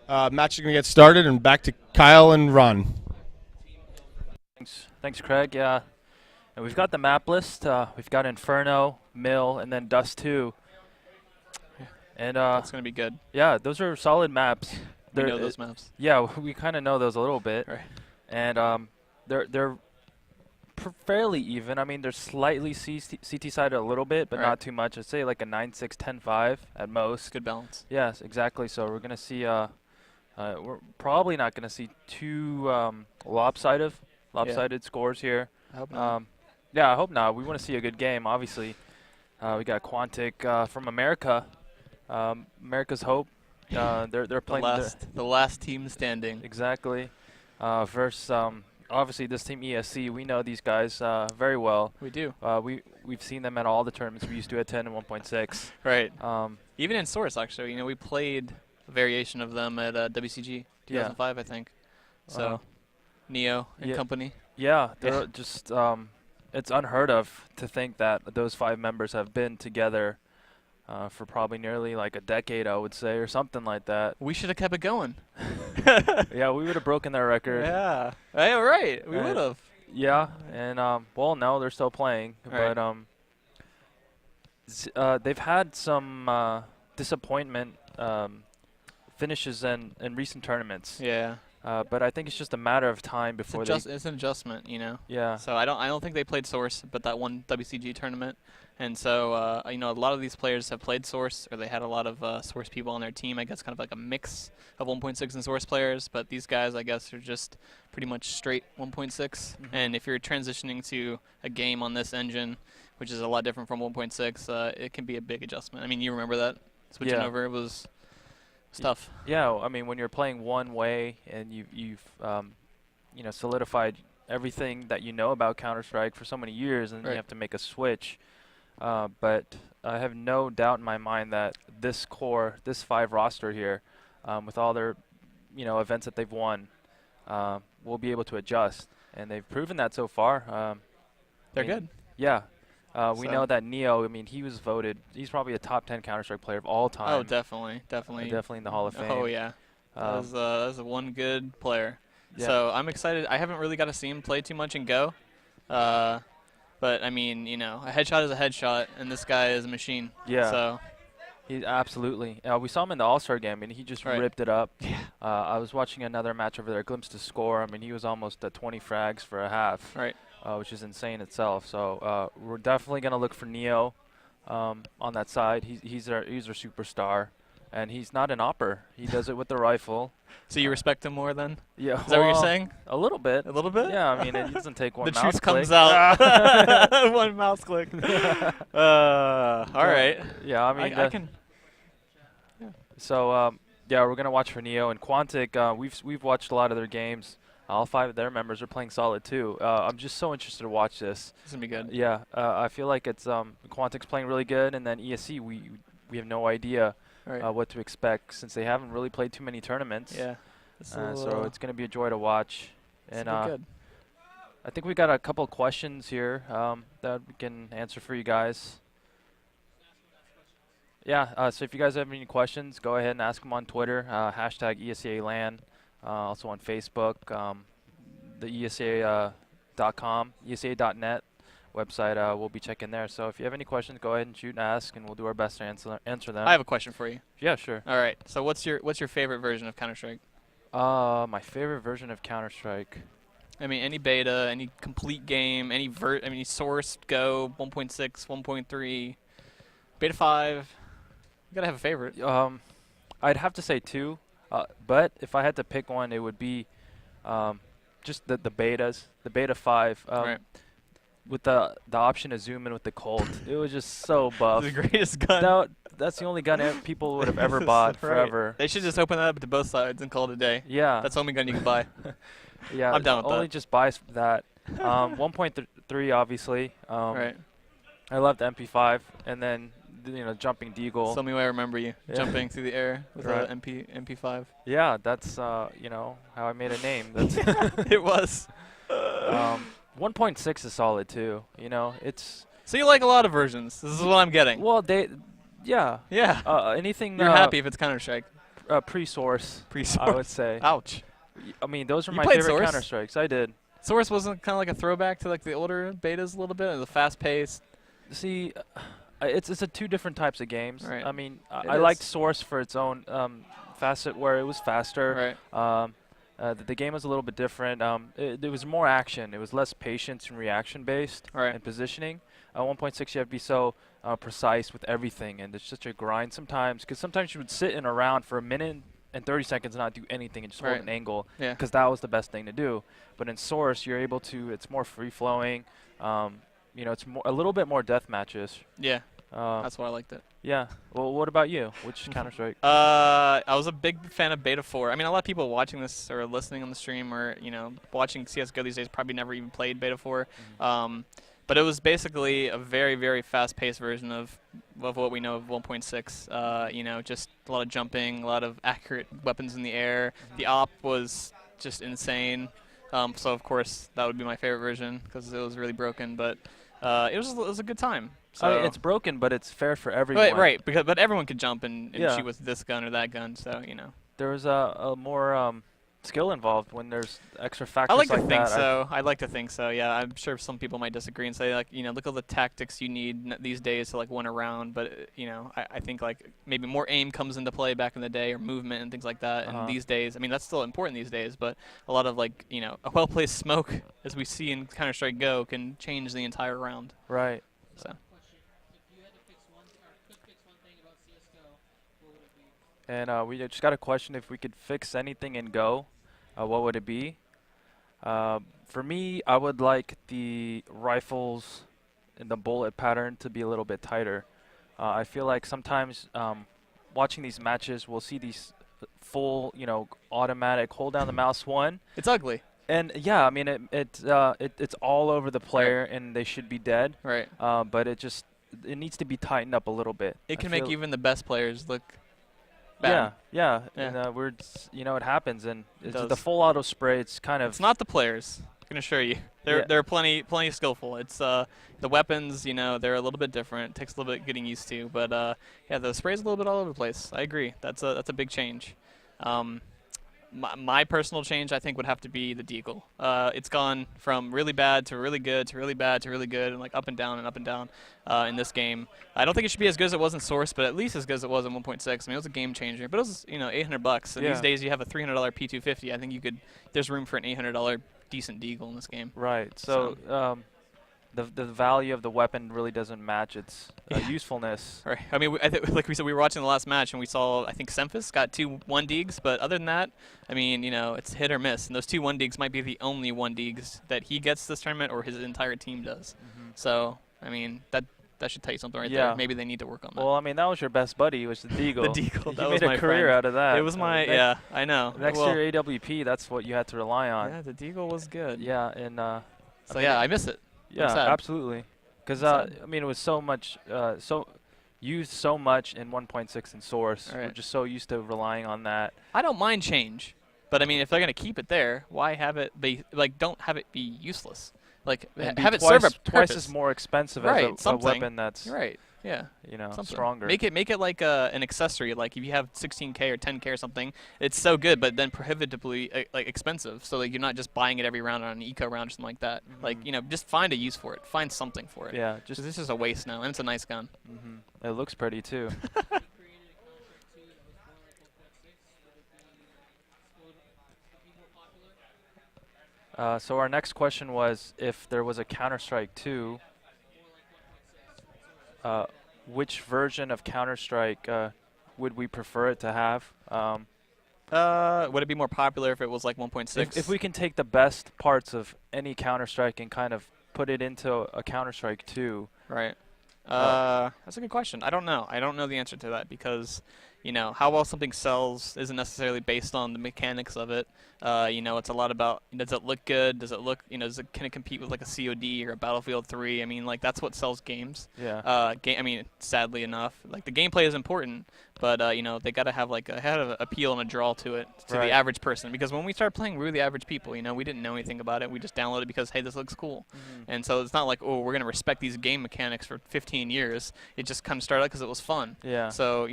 Match is going to get started, and back to Kyle and Ron. Thanks, Craig. Yeah, and we've got the map list. We've got Inferno, Mill, and then Dust 2. And That's going to be good. yeah, those are solid maps. We know those maps. Yeah, we kind of know those a little bit. Right. And they're fairly even. I mean, they're slightly CT sided a little bit, but not too much. I'd say like a 9-6, 10-5 at most. Good balance. Yes, exactly. So we're gonna see. We're probably not gonna see too lopsided scores here. I hope not. Yeah, I hope not. We want to see a good game. Obviously, we got Quantic from America. America's hope. They're playing the last team standing. Exactly. Versus obviously this team ESC. We know these guys very well. We do. We've seen them at all the tournaments we used to attend in 1.6. Right. Even in Source, actually, we played a variation of them at WCG 2005, I think. So Neo and company. Yeah, they're just. It's unheard of to think that those 5 members have been together for probably nearly like a decade, I would say, or something like that. We should have kept it going. Yeah, we would have broken their record. Yeah. Yeah, right. We would have. Yeah, and well, no, they're still playing, right. But they've had some disappointment finishes in recent tournaments. Yeah. But I think it's just a matter of time before it's an adjustment, Yeah. So I don't think they played Source, but that one WCG tournament, and so a lot of these players have played Source, or they had a lot of Source people on their team. I guess kind of like a mix of 1.6 and Source players, but these guys, I guess, are just pretty much straight 1.6. Mm-hmm. And if you're transitioning to a game on this engine, which is a lot different from 1.6, it can be a big adjustment. I mean, you remember that switching over was tough. Yeah, I mean, when you're playing one way and you've solidified everything that you know about Counter-Strike for so many years, and you have to make a switch. But I have no doubt in my mind that this 5 roster here, with all their events that they've won, will be able to adjust, and they've proven that so far. They're good. Yeah. We know that Neo, I mean, he was voted, he's probably a top 10 Counter-Strike player of all time. Oh, definitely. Definitely in the Hall of Fame. Oh, yeah. That was one good player. Yeah. So I'm excited. I haven't really got to see him play too much in Go. But, I mean, a headshot is a headshot, and this guy is a machine. Yeah. So he absolutely. We saw him in the All-Star game, and he just ripped it up. Yeah. I was watching another match over there, Glimpse to Score. I mean, he was almost at 20 frags for a half. Right. Which is insane itself. So we're definitely going to look for Neo on that side. He's our superstar, and he's not an opper. He does it with the rifle. So you respect him more then? Yeah. Is that what you're saying? A little bit. A little bit? Yeah, I mean, it doesn't take one the mouse truth click. comes out. One mouse click. All right. Yeah, I mean, I can. Yeah. So yeah, we're going to watch for Neo and Quantic. We've watched a lot of their games. All 5 of their members are playing solid too. I'm just so interested to watch this. This is gonna be good. Yeah, I feel like it's Quantic's playing really good, and then ESC we have no idea what to expect since they haven't really played too many tournaments. Yeah. So it's gonna be a joy to watch. And good. I think we got a couple of questions here that we can answer for you guys. Yeah. So if you guys have any questions, go ahead and ask them on Twitter. Hashtag ESEA LAN. Also on Facebook, the ESEA.com, ESEA.net website, we'll be checking there. So if you have any questions, go ahead and shoot and ask, and we'll do our best to answer them. I have a question for you. Yeah, sure. All right. So what's your favorite version of Counter-Strike? My favorite version of Counter-Strike. I mean, any beta, any complete game, any Source, Go, 1.6, 1.3, Beta 5. You gotta have a favorite. I'd have to say 2. But if I had to pick one, it would be just the betas, the Beta 5, with the option to zoom in with the Colt. It was just so buff. The greatest gun. That's the only gun people would have ever bought forever. They should just open that up to both sides and call it a day. Yeah. That's the only gun you can buy. Yeah. I'm down with that. Only just buy that. 1.3, obviously. Right. I loved MP5, and then jumping deagle. Tell me why I remember you jumping through the air with an MP5. Yeah, that's how I made a name. That's it was. 1.6 is solid too. It's. So you like a lot of versions. This is what I'm getting. Well, yeah. Yeah. Anything. You're happy if it's Counter-Strike. pre-Source, Pre-Source. I would say. Ouch. I mean, those are You my played favorite Source? Counter-Strikes. I did. Source wasn't kind of like a throwback to like the older betas a little bit, the fast-paced. See, it's a two different types of games. Right. I mean, It I liked is. Source for its own facet where it was faster. Right. The game was a little bit different. There was more action. It was less patience and reaction based Right. and positioning. 1.6, you have to be so precise with everything, and it's just a grind sometimes. Because sometimes you would sit in a round for a minute and 30 seconds and not do anything and just hold Right. an angle. Yeah. Because that was the best thing to do. But in Source, you're able to. It's more free flowing. It's a little bit more death matches. Yeah. Um, That's why I liked it. yeah. Well, what about you? Which Counter-Strike? I was a big fan of Beta 4. I mean, a lot of people watching this or listening on the stream or, watching CSGO these days probably never even played Beta 4. But it was basically a very, very fast-paced version of what we know of 1.6. Just a lot of jumping, a lot of accurate weapons in the air. The op was just insane. So, of course, that would be my favorite version because it was really broken. But it was a good time. So It's broken, but it's fair for everyone. right, but everyone could jump and Yeah. shoot with this gun or that gun. So, There was a more skill involved when there's extra factors I like to like think that. so. I like to think so. Yeah, I'm sure some people might disagree and say look at all the tactics you need these days to win a round. But I think maybe more aim comes into play back in the day or movement and things like that. And these days, I mean that's still important these days. But a lot of a well-placed smoke, as we see in Counter-Strike Go, can change the entire round. Right. So. And we just got a question: if we could fix anything in Go, what would it be? For me, I would like the rifles and the bullet pattern to be a little bit tighter. I feel like sometimes watching these matches, we'll see these full, automatic hold down the mouse one. It's ugly. And yeah, I mean it's all over the player, and they should be dead. Right. But it needs to be tightened up a little bit. It I can make feel- even the best players look bad. Yeah. Yeah. And it happens, and It the does. full auto spray. It's kind of It's not the players. I can assure you. They're Yeah. plenty skillful. It's the weapons. They're a little bit different. It takes a little bit getting used to. But the spray's a little bit all over the place. I agree. That's a big change. My personal change, I think, would have to be the deagle. It's gone from really bad to really good to really bad to really good, and up and down in this game. I don't think it should be as good as it was in Source, but at least as good as it was in 1.6. I mean, it was a game changer, but it was $800. And Yeah. these days, you have a $300 P250. I think there's room for an $800 decent deagle in this game. right. So the value of the weapon really doesn't match its usefulness. Right. I mean, like we said, we were watching the last match, and we saw, I think, Semphis got 2 1-digs, but other than that, I mean, it's hit or miss. And those 2 1-digs might be the only 1-digs that he gets this tournament or his entire team does. So, I mean, that should tell you something right there. Maybe they need to work on that. Well, I mean, that was your best buddy, was the Deagle. The Deagle, You that was made my a career friend. out of that. It was my, yeah, I know. Next Well, year, AWP, that's what you had to rely on. yeah, the Deagle was good. Yeah, and So, yeah, I miss it. yeah, sad. absolutely. Because sad. I mean, it was so much, used so much in 1.6 and Source. We're Right. just so used to relying on that. I don't mind change, but I mean, if they're gonna keep it there, why have it be don't have it be useless? And Have be it serve a twice purpose. as more expensive Right, as a something. weapon that's Right. Yeah. Something. stronger. Make it like an accessory. Like if you have 16K or 10K or something, it's so good, but then prohibitively expensive. So you're not just buying it every round on an eco round or something like that. Just find a use for it. Find something for it. Yeah, 'Cause just this is a waste now, and it's a nice gun. it looks pretty too. So our next question was, if there was a Counter-Strike 2, which version of Counter-Strike would we prefer it to have? Would it be more popular if it was like 1.6? If we can take the best parts of any Counter-Strike and kind of put it into a Counter-Strike 2. Right. That's a good question. I don't know. I don't know the answer to that because, how well something sells isn't necessarily based on the mechanics of it. It's a lot about, does it look good? Does it look, can it compete with like a COD or a Battlefield 3? I mean, that's what sells games. Yeah. I mean, sadly enough, the gameplay is important, but they got to have an appeal and a draw to it to Right. the average person. Because when we started playing, we were the average people. We didn't know anything about it. We just downloaded it because, hey, this looks cool. And so it's not like, oh, we're going to respect these game mechanics for 15 years. It just kind of started out because it was fun. Yeah. So,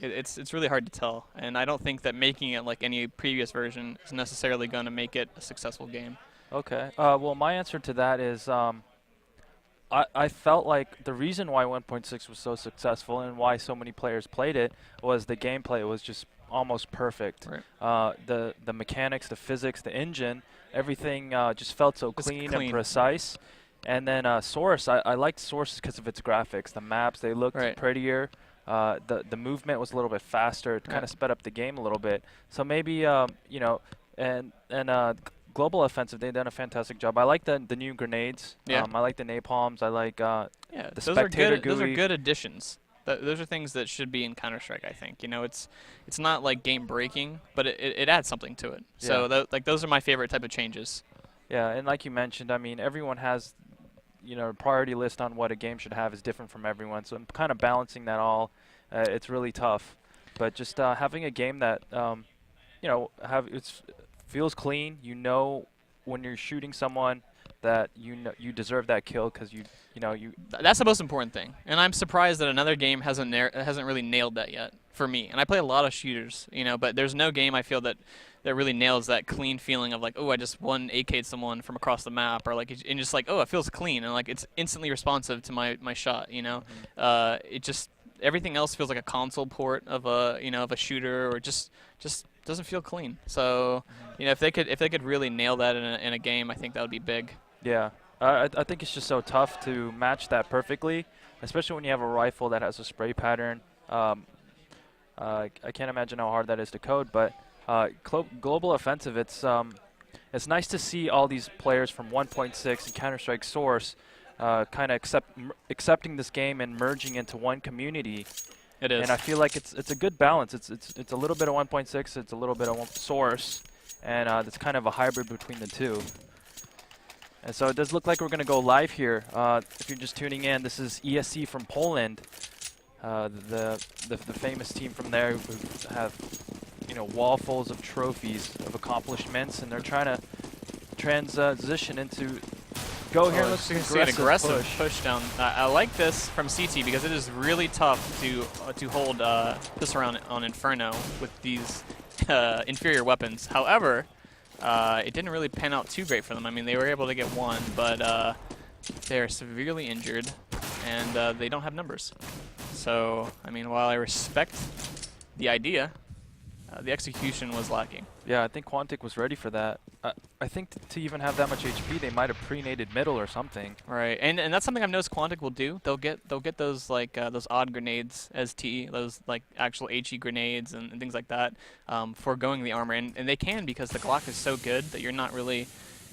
It's really hard to tell, and I don't think that making it like any previous version is necessarily going to make it a successful game. Okay. Well, my answer to that is I felt like the reason why 1.6 was so successful and why so many players played it was the gameplay was just almost perfect. Right. The mechanics, the physics, the engine, everything just felt so clean and clean. precise. And then Source, I liked Source because of its graphics. The maps, they looked Right. prettier. The movement was a little bit faster. It kind of sped up the game a little bit. So maybe you know, and Global Offensive, they've done a fantastic job. I like the new grenades. Yeah. I like the napalms. I like Yeah, the those are spectator good. Those are GUI. good additions. Those are things that should be in Counter-Strike. I think. You know, it's not like game breaking, but it adds something to it. So like those are my favorite type of changes. Yeah, and like you mentioned, I mean, everyone has, a priority list on what a game should have is different from everyone. So I'm kind of balancing that all. It's really tough, but just having a game that, feels clean. You know, when you're shooting someone, that you deserve that kill because you. That's the most important thing, and I'm surprised that another game hasn't really nailed that yet for me. And I play a lot of shooters, but there's no game I feel that really nails that clean feeling of like, oh, I just AK'd someone from across the map, or like, and just like, oh, it feels clean, and like it's instantly responsive to my shot. It just everything else feels like a console port of a shooter, or just doesn't feel clean. So if they could really nail that in a game, I think that would be big. Yeah. I think it's just so tough to match that perfectly, especially when you have a rifle that has a spray pattern. I can't imagine how hard that is to code, but Global Offensive, it's nice to see all these players from 1.6 and Counter-Strike Source kind of accepting this game and merging into one community. It is. And I feel like it's a good balance. It's a little bit of 1.6, it's a little bit of Source, and it's kind of a hybrid between the two. And so it does look like we're going to go live here. If you're just tuning in, this is ESC from Poland, the famous team from there who have wall fulls of trophies of accomplishments, and they're trying to transition into go here. Let's see an aggressive push down. I like this from CT because it is really tough to hold this around on Inferno with these inferior weapons. However, it didn't really pan out too great for them. I mean, they were able to get one, but they're severely injured, and they don't have numbers. So, I mean, while I respect the idea, the execution was lacking. Yeah, I think Quantic was ready for that. I think to even have that much HP, they might have pre-naded middle or something. Right, and that's something I've noticed Quantic will do. They'll get those like those odd grenades as those like actual HE grenades and things like that, foregoing the armor, and they can because the Glock is so good that you don't really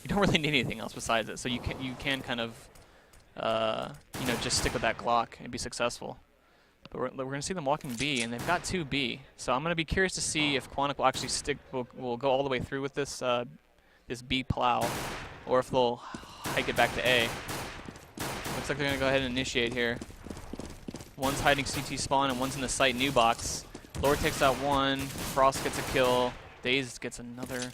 need anything else besides it. So you can kind of just stick with that Glock and be successful. But we're going to see them walking B, and they've got 2 B. So I'm going to be curious to see if Quantic will actually will go all the way through with this this B plow, or if they'll hike it back to A. Looks like they're going to go ahead and initiate here. One's hiding CT spawn, and one's in the site new box. Lord takes out one. Frost gets a kill. Dazed gets another.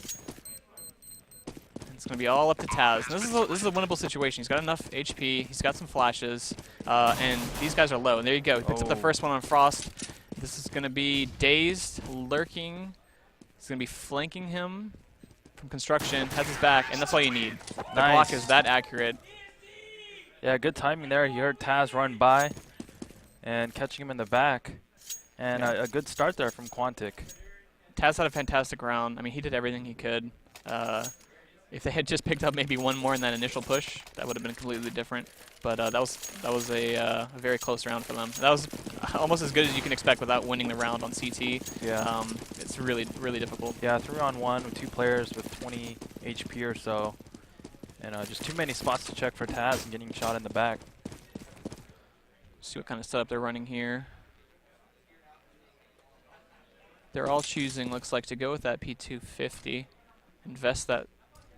It's going to be all up to Taz. And this is a winnable situation. He's got enough HP. He's got some flashes. And these guys are low. And there you go. He picks up the first one on Frost. This is going to be Dazed, lurking. He's going to be flanking him from construction. Has his back. And that's all you need. The block is that accurate. Yeah, good timing there. He heard Taz run by and catching him in the back. And a good start there from Quantic. Taz had a fantastic round. I mean, he did everything he could. If they had just picked up maybe one more in that initial push, that would have been completely different. But that was a very close round for them. That was almost as good as you can expect without winning the round on CT. Yeah. It's really, really difficult. Yeah, 3-on-1 with 2 players with 20 HP or so. And just too many spots to check for Taz and getting shot in the back. See what kind of setup they're running here. They're all choosing, looks like, to go with that P250. Invest that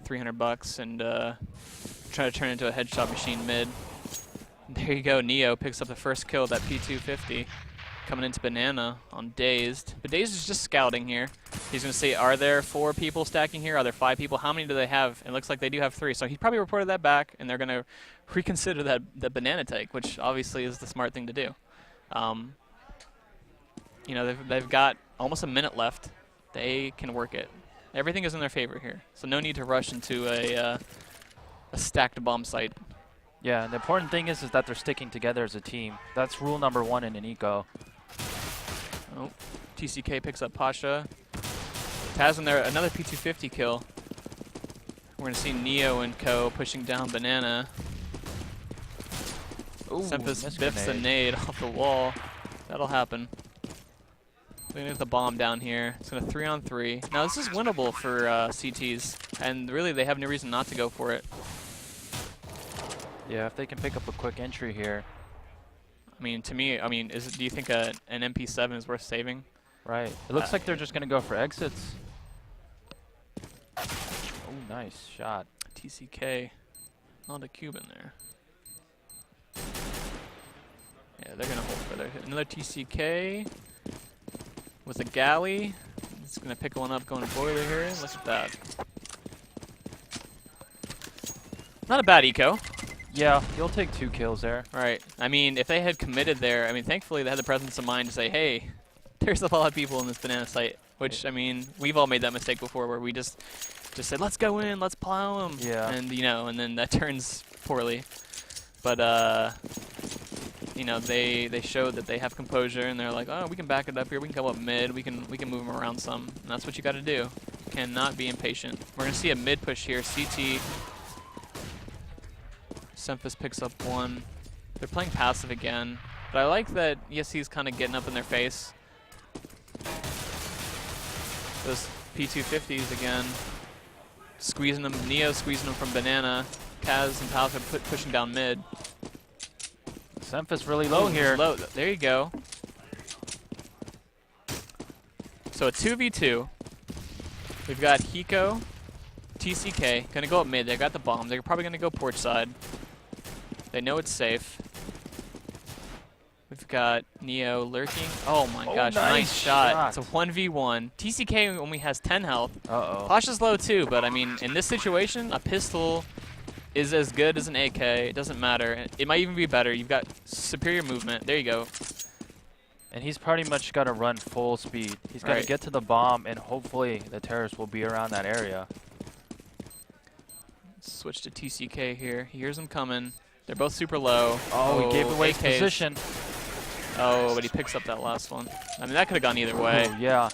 $300 and try to turn into a headshot machine mid. There you go, Neo picks up the first kill with that P250. Coming into Banana on Dazed. But Dazed is just scouting here. He's going to say, are there 4 people stacking here? Are there 5 people? How many do they have? And it looks like they do have 3. So he probably reported that back, and they're going to reconsider the Banana take, which obviously is the smart thing to do. you know, they've got almost a minute left. They can work it. Everything is in their favor here, so no need to rush into a stacked bomb site. Yeah, and the important thing is that they're sticking together as a team. That's rule number 1 in an eco. Oh, TCK picks up Pasha. Taz in there, another P250 kill. We're going to see Neo and co pushing down Banana. Ooh, Sempus missed biffs a grenade. nade off the wall. That'll happen. We're going to get the bomb down here. It's going to 3-on-3. Now, this is winnable for CTs, and really they have no reason not to go for it. Yeah, if they can pick up a quick entry here. I mean, to me, do you think an MP7 is worth saving? Right. It looks like they're just going to go for exits. Oh, nice shot. TCK on the Cuban there. Yeah, they're going to hold for there. Another TCK with a galley. It's going to pick one up going to boiler here. Look at that. Not a bad eco. Yeah, you'll take 2 kills there. Right. I mean, if they had committed there, I mean, thankfully they had the presence of mind to say, hey, there's a lot of people in this banana site. Which, I mean, we've all made that mistake before where we just said, let's go in, let's plow them. Yeah. And, you know, and then that turns poorly. But, you know, they showed that they have composure, and they're like, oh, we can back it up here. We can come up mid. We can move them around some. And that's what you got to do. Cannot be impatient. We're going to see a mid push here. CT. Sempus picks up one. They're playing passive again. But I like that ESC is kind of getting up in their face. Those P250s again. Squeezing them. Neo squeezing them from Banana. Kaz and Pals are pushing down mid. Sempus really low here. Low. There you go. So a 2v2. We've got Hiko, TCK, gonna go up mid. They got the bomb. They're probably gonna go porch side. They know it's safe. We've got Neo lurking. Oh my gosh, nice shot. It's a 1v1. TCK only has 10 health. Uh-oh. Pasha's low too, but I mean, in this situation, a pistol is as good as an AK. It doesn't matter. It might even be better. You've got superior movement. There you go. And he's pretty much got to run full speed. He's got to Right. get to the bomb, and hopefully the terrorists will be around that area. Switch to TCK here. He hears them coming. They're both super low. Oh, he gave away his AKs. position. Oh, but he picks up that last one. I mean, that could have gone either way. Oh, yeah.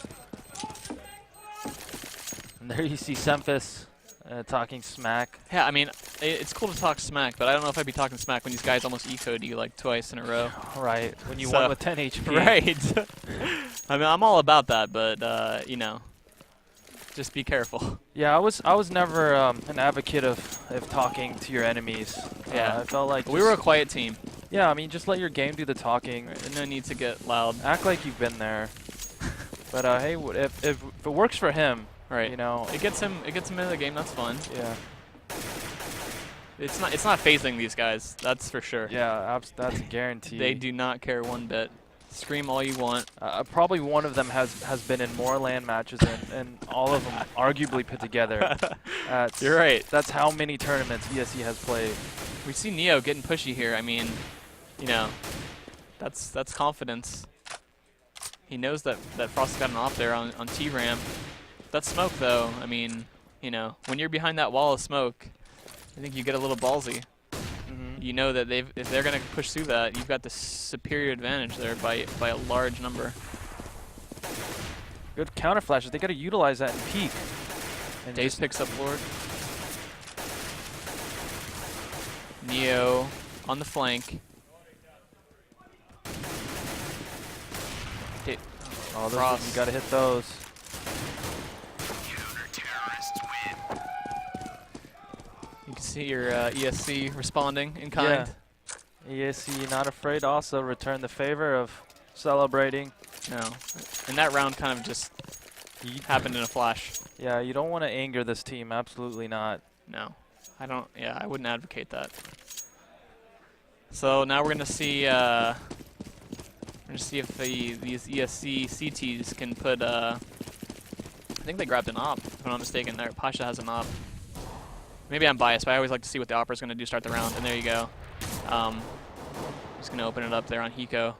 And there you see Sempus talking smack. Yeah, I mean, it's cool to talk smack, but I don't know if I'd be talking smack when these guys almost eco'd you like twice in a row. Right, when you So- won with 10 HP. Right. I mean, I'm all about that, but, you know, just be careful. Yeah, I was never an advocate of talking to your enemies. Yeah. I felt like We were a quiet team. yeah, I mean, just let your game do the talking. Right, no need to get loud. Act like you've been there. But hey, if it works for him, Right. you know, It gets him into the game. That's fun. yeah, It's not phasing these guys. That's for sure. yeah, that's a guarantee. They do not care one bit. Scream all you want. Probably one of them has been in more LAN matches and all of them arguably put together. You're right. That's how many tournaments ESC has played. We see Neo getting pushy here. I mean, you know, that's confidence. He knows that Frost's got an op there on T-Ramp. That smoke, though, I mean, you know, when you're behind that wall of smoke, I think you get a little ballsy. You know that if they're going to push through that, you've got the superior advantage there by a large number. Good counter flashes. They got to utilize that in peak. And Daze just- picks up Lord. Neo on the flank. oh, those, Frost. you got to hit those. You can see your ESC responding in kind. Yeah. ESC not afraid to also return the favor of celebrating. No. And that round kind of just happened in a flash. Yeah, you don't want to anger this team. Absolutely not. No. I wouldn't advocate that. So now we're going to see if these ESC CTs can put I think they grabbed an op, if I'm not mistaken. There, Pasha has an op. Maybe I'm biased, but I always like to see what the opera's going to do start the round. And there you go. Just going to open it up there on Hiko.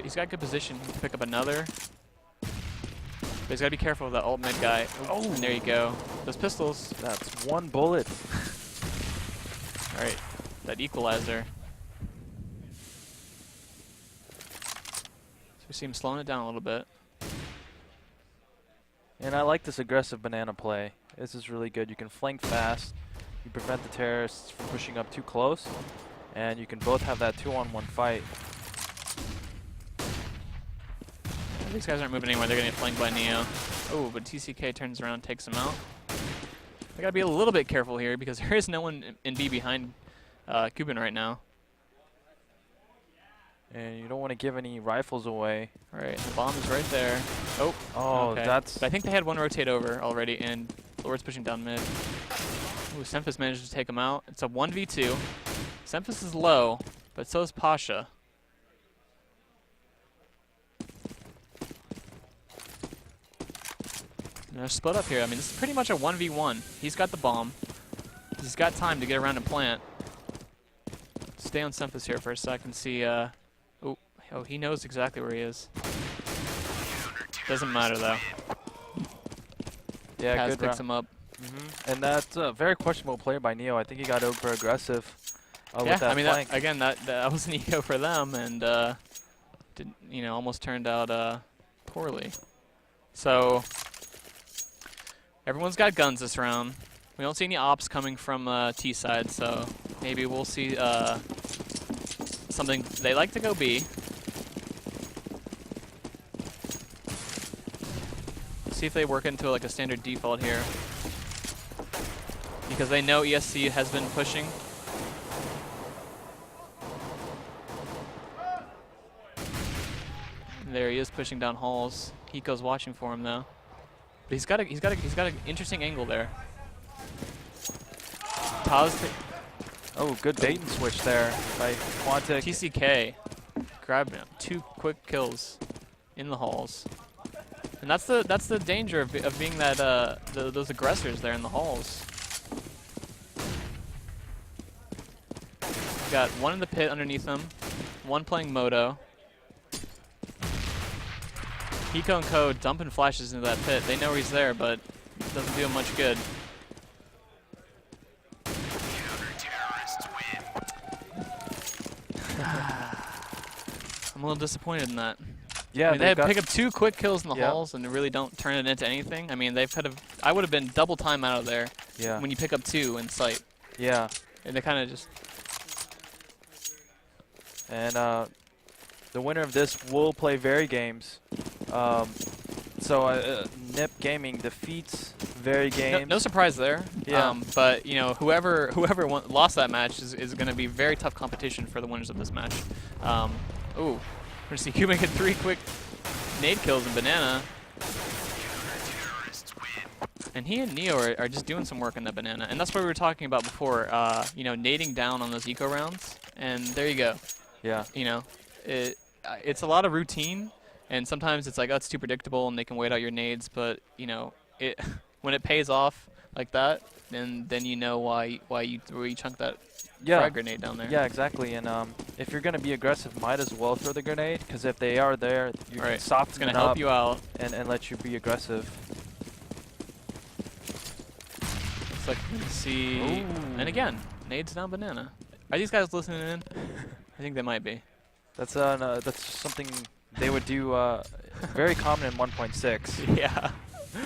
He's got good position to pick up another. But he's got to be careful of that ult mid guy. Oh, and there you go. Those pistols. That's one bullet. All right, that equalizer. So we see him slowing it down a little bit. And I like this aggressive banana play. This is really good. You can flank fast. You prevent the terrorists from pushing up too close. And you can both have that 2-on-1 fight. These guys aren't moving anywhere. They're going to get flanked by Neo. Oh, but TCK turns around and takes him out. I got to be a little bit careful here because there is no one in B behind Cuban right now. And you don't want to give any rifles away. All right, the bomb is right there. Oh, okay. That's... But I think they had one rotate over already, and Lord's pushing down mid. Ooh, Semphis managed to take him out. It's a 1v2. Semphis is low, but so is Pasha. And they're split up here. I mean, this is pretty much a 1v1. He's got the bomb. He's got time to get around and plant. Stay on Semphis here for a second. See, oh, he knows exactly where he is. Doesn't matter though. Yeah, Kaz good picks him up. And that's a very questionable play by Neo. I think he got over aggressive Yeah, with that I mean, flank. that was an eco for them, and almost turned out poorly. So everyone's got guns this round. We don't see any ops coming from T side, so maybe we'll see something. They like to go B. See if they work into like a standard default here, because they know ESC has been pushing. There he is pushing down halls. Hiko's watching for him though. But he's got an interesting angle there. Oh, good bait and switch there by Quantic. TCK grabbed him. 2 quick kills in the halls. And that's the danger of being that those aggressors there in the halls. Got one in the pit underneath them, one playing Moto. Hiko and Co dumping flashes into that pit. They know he's there, but it doesn't do him much good. I'm a little disappointed in that. Yeah, I mean, they pick up 2 quick kills in the halls and really don't turn it into anything. I mean, I would have been double time out of there when you pick up 2 in sight. Yeah. And they kind of just... And the winner of this will play Very Games. So Nip Gaming defeats Very Games. No surprise there. Yeah. But, whoever lost that match is going to be very tough competition for the winners of this match. Ooh. We're going to see Cuban get 3 quick nade kills in Banana. And he and Neo are just doing some work in that Banana. And that's what we were talking about before, nading down on those eco rounds. And there you go. Yeah. It's a lot of routine. And sometimes it's like, oh, it's too predictable and they can wait out your nades. But, when it pays off like that, then you know why you chunk that frag grenade down there. Yeah, exactly. And if you're going to be aggressive, might as well throw the grenade, because if they are there, you can soften it's going to help you out and let you be aggressive. Looks like we can see. Ooh. And again, nades down Banana. Are these guys listening in? I think they might be. That's something they would do very common in 1.6. Yeah.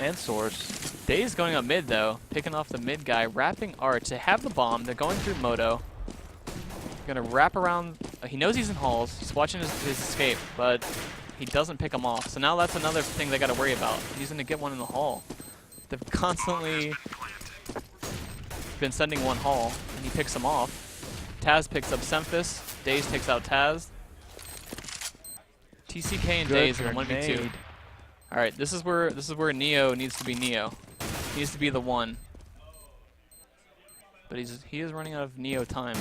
And Source. Daze going up mid though, picking off the mid guy, wrapping Arch. They have the bomb. They're going through Moto. Gonna wrap around. He knows he's in halls. He's watching his escape, but he doesn't pick him off. So now that's another thing they got to worry about. He's gonna get one in the hall. They've constantly been sending one hall, and he picks him off. Taz picks up Semphis. Daze takes out Taz. TCK and Daze in a 1v2. All right, this is where Neo needs to be Neo. He needs to be the one. But he is running out of Neo time.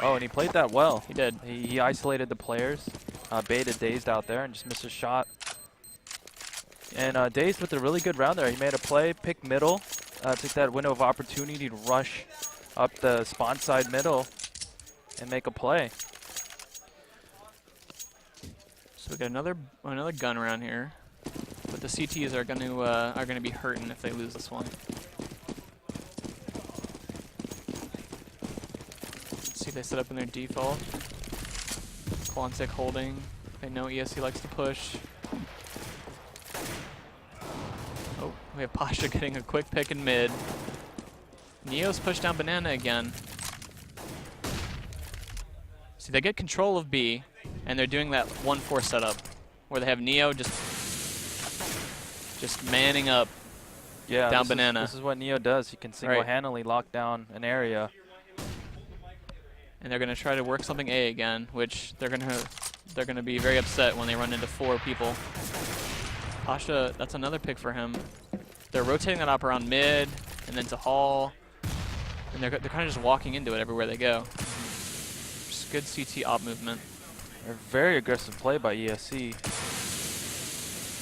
Oh, and he played that well. He did. He isolated the players, baited Dazed out there, and just missed a shot. And Dazed with a really good round there. He made a play, picked middle, took that window of opportunity to rush up the spawn side middle and make a play. So we got another gun around here, but the CTs are gonna be hurting if they lose this one. Let's see, they set up in their default. Quantic holding. They know ESC likes to push. Oh, we have Pasha getting a quick pick in mid. Neo's pushed down banana again. See, they get control of B, and they're doing that 1-4 setup, where they have Neo just manning up down banana. This is what Neo does. He can single-handedly lock down an area. And they're gonna try to work something A again, which they're gonna be very upset when they run into 4 people. Pasha, that's another pick for him. They're rotating that up around mid, and then to Hall, and they're kind of just walking into it everywhere they go. Just good CT op movement. A very aggressive play by ESC.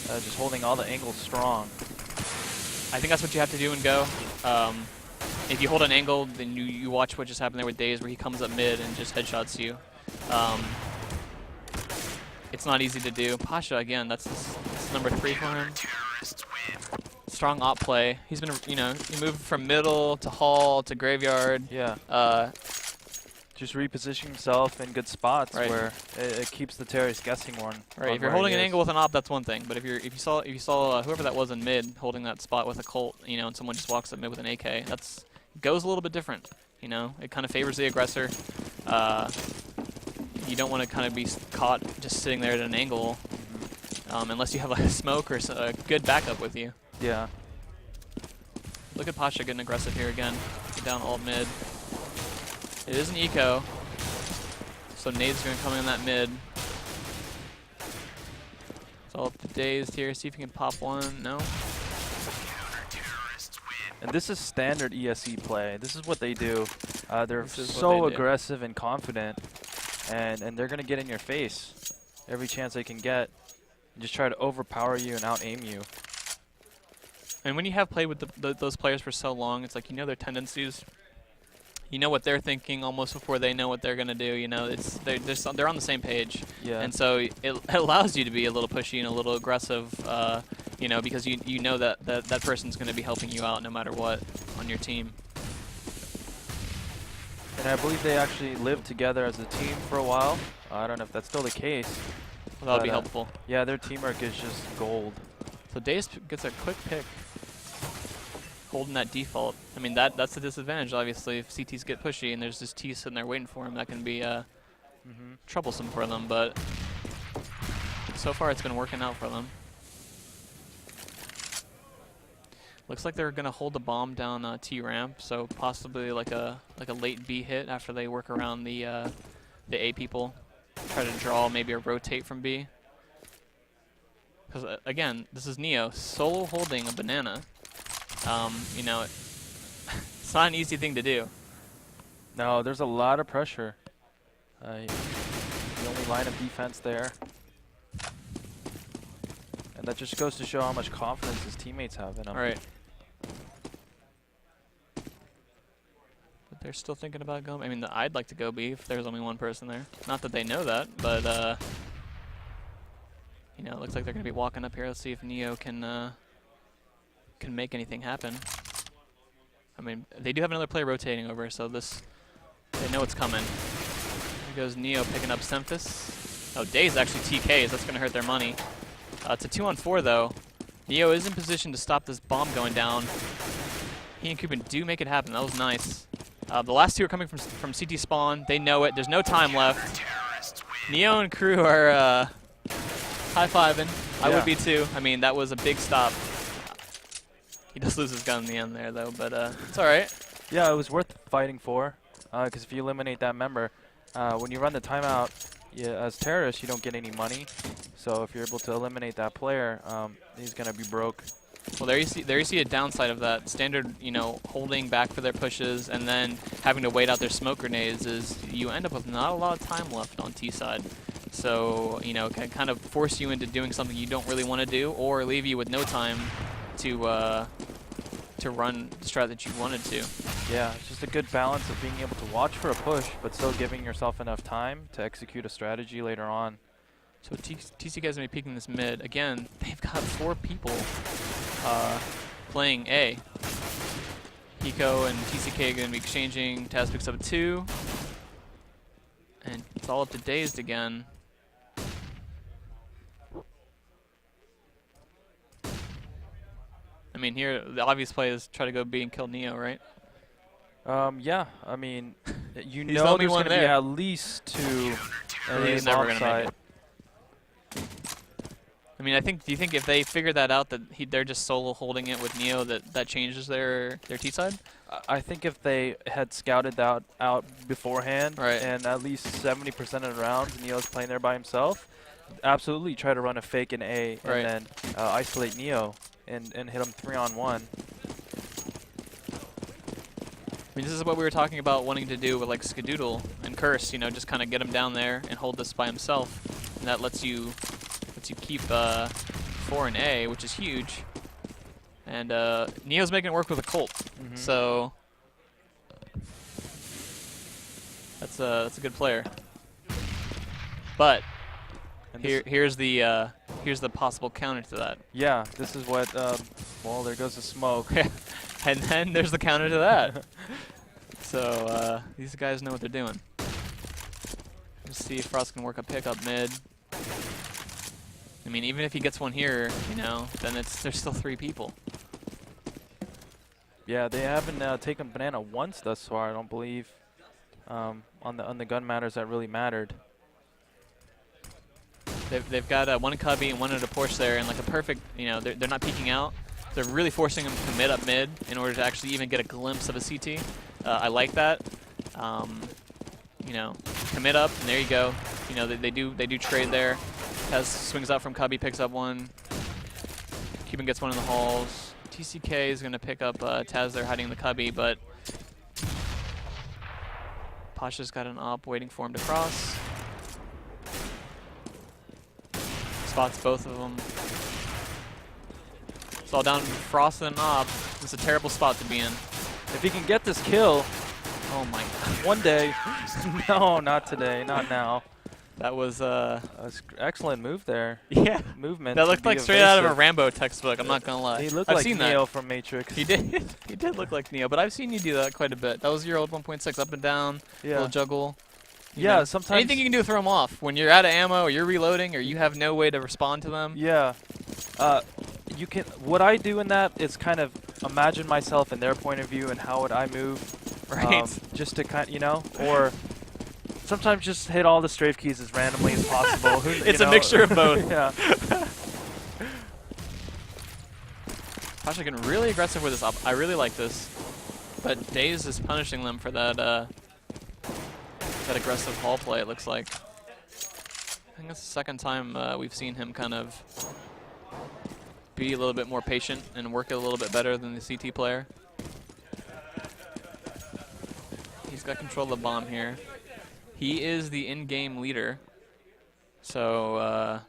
Just holding all the angles strong. I think that's what you have to do and go. If you hold an angle, then you watch what just happened there with Daze, where he comes up mid and just headshots you. It's not easy to do. Pasha, again, that's number 3 for him. Strong op play. He's been, he moved from middle to Hall to Graveyard. Yeah. Just repositioning himself in good spots where it keeps the terrorists guessing one. Right. If you're holding an angle with an op, that's one thing. But if you saw whoever that was in mid holding that spot with a Colt, and someone just walks up mid with an AK, goes a little bit different. It kind of favors the aggressor. You don't want to kind of be caught just sitting there at an angle, unless you have like a smoke or a good backup with you. Yeah. Look at Pasha getting aggressive here again. Get down alt mid. It is an eco, so Nade's going to come in that mid. It's all up to Dazed here. See if he can pop one. No. And this is standard ESC play. This is what they do. They're so aggressive and confident, and they're going to get in your face every chance they can get and just try to overpower you and out-aim you. And when you have played with those players for so long, it's like their tendencies. You know what they're thinking almost before they know what they're going to do. They're on the same page. Yeah. And so it allows you to be a little pushy and a little aggressive, because you know that person's going to be helping you out no matter what on your team. And I believe they actually lived together as a team for a while. I don't know if that's still the case. Well, that would be helpful. Yeah, their teamwork is just gold. So Daze gets a quick pick. Holding that default. I mean, that's the disadvantage, obviously. If CTs get pushy and there's this T sitting there waiting for him, that can be troublesome for them. But so far, it's been working out for them. Looks like they're gonna hold the bomb down T ramp, so possibly like a late B hit after they work around the A people. Try to draw maybe a rotate from B. Because again, this is Neo solo holding a banana. It's not an easy thing to do. No, there's a lot of pressure. The only line of defense there. And that just goes to show how much confidence his teammates have in him. All right. But they're still thinking about going. I mean, I'd like to go B if there's only one person there. Not that they know that, but it looks like they're going to be walking up here. Let's see if Neo can make anything happen. I mean, they do have another player rotating over, so they know it's coming. Here goes Neo picking up Semphis. Oh, Daze actually TKs. That's going to hurt their money. It's a 2-on-4 though. Neo is in position to stop this bomb going down. He and Coopin do make it happen. That was nice. The last 2 are coming from CT spawn. They know it. There's no time left. Neo and crew are high-fiving. I would be too. I mean, that was a big stop. He does lose his gun in the end there, though, but it's all right. Yeah, it was worth fighting for, because if you eliminate that member, when you run the timeout, as terrorists, you don't get any money. So if you're able to eliminate that player, he's going to be broke. Well, there you see a downside of that. Standard, holding back for their pushes and then having to wait out their smoke grenades is you end up with not a lot of time left on T side. So, it can kind of force you into doing something you don't really want to do or leave you with no time to run the strat that you wanted to. Yeah, it's just a good balance of being able to watch for a push, but still giving yourself enough time to execute a strategy later on. So TCK is going to be peeking this mid. Again, they've got 4 people playing A. Hiko and TCK are going to be exchanging. Taz picks up 2. And it's all up to Dazed again. I mean, here, the obvious play is try to go B and kill Neo, right? Yeah, I mean, you He's the know only there's one going to be there. at least 2. And He's he's never going to make offside. it. I mean, do you think if they figure that out, that they're just solo holding it with Neo, that changes their T side? I think if they had scouted that out beforehand, Right. and at least 70% of the rounds Neo's playing there by himself, absolutely try to run a fake in A and Right. then isolate Neo and hit him 3-on-1. I mean, this is what we were talking about wanting to do with like Skadoodle and Curse, you know, just kind of get him down there and hold this by himself. And that lets you keep 4 in A, which is huge. And Neo's making it work with a Colt. Mm-hmm. So that's a good player. But And here's the possible counter to that. yeah, this is what, well, there goes the smoke. And then there's the counter to that. So these guys know what they're doing. Let's see if Frost can work a pick up mid. I mean, even if he gets one here, you know, then there's still 3 people. Yeah, they haven't taken banana once thus far, I don't believe, on the gun matters that really mattered. They've got one cubby and one at a Porsche there, and like a perfect, you know, they're not peeking out. They're really forcing him to commit up mid in order to actually even get a glimpse of a CT. I like that. You know, commit up, and there you go. You know, they do trade there. Taz swings out from cubby, picks up one. Cuban gets one in the halls. TCK is going to pick up Taz there hiding in the cubby, but Pasha's got an op waiting for him to cross. Spots both of them. It's all down to Frost and an op. It's a terrible spot to be in. If he can get this kill Oh my god. one day, no, not today, not now. That was Excellent move there. yeah. Movement. That to looked be like straight out of a evasive. Rambo textbook, I'm not gonna lie. He looked I've like seen Neo that. from Matrix. He did. He did look like Neo, but I've seen you do that quite a bit. That was your old 1.6 up and down, Yeah. little juggle. You Yeah, know. sometimes. Anything you can do to throw them off. When you're out of ammo, or you're reloading, or you have no way to respond to them. Yeah. You can. What I do in that is kind of imagine myself in their point of view and how would I move. Right. Just to kind, or sometimes just hit all the strafe keys as randomly as possible. It's a mixture of both. Yeah. Pasha getting really aggressive with this up. I really like this. But Daze is punishing them for that that aggressive hall play, it looks like. I think that's the second time we've seen him kind of be a little bit more patient and work it a little bit better than the CT player. He's got control of the bomb here. He is the in-game leader. So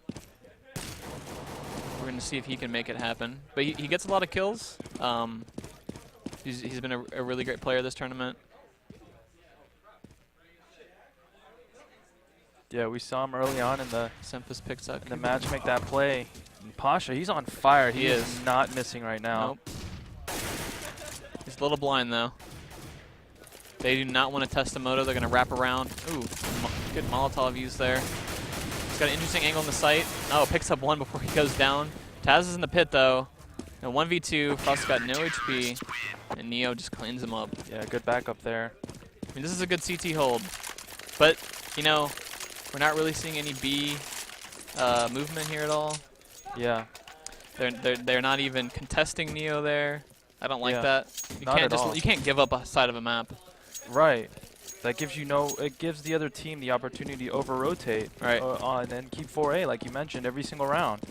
we're going to see if he can make it happen. But he gets a lot of kills. He's been a really great player this tournament. Yeah, we saw him early on in the Semphis picks up. match make that play. And Pasha, he's on fire. He is is. not missing right now. Nope. He's a little blind though. They do not want to test the moto. They're going to wrap around. Ooh, good Molotov use there. He's got an interesting angle in the sight. Oh, picks up one before he goes down. Taz is in the pit though. And 1v2. Frost's got no HP. And Neo just cleans him up. Yeah, good backup there. I mean, this is a good CT hold. But, you know, we're not really seeing any B movement here at all. Yeah. They're not even contesting Neo there. I don't like Yeah, that. You not can't at all. you can't give up a side of a map. Right. That gives you it gives the other team the opportunity to over-rotate. Right. And then keep 4A, like you mentioned, every single round.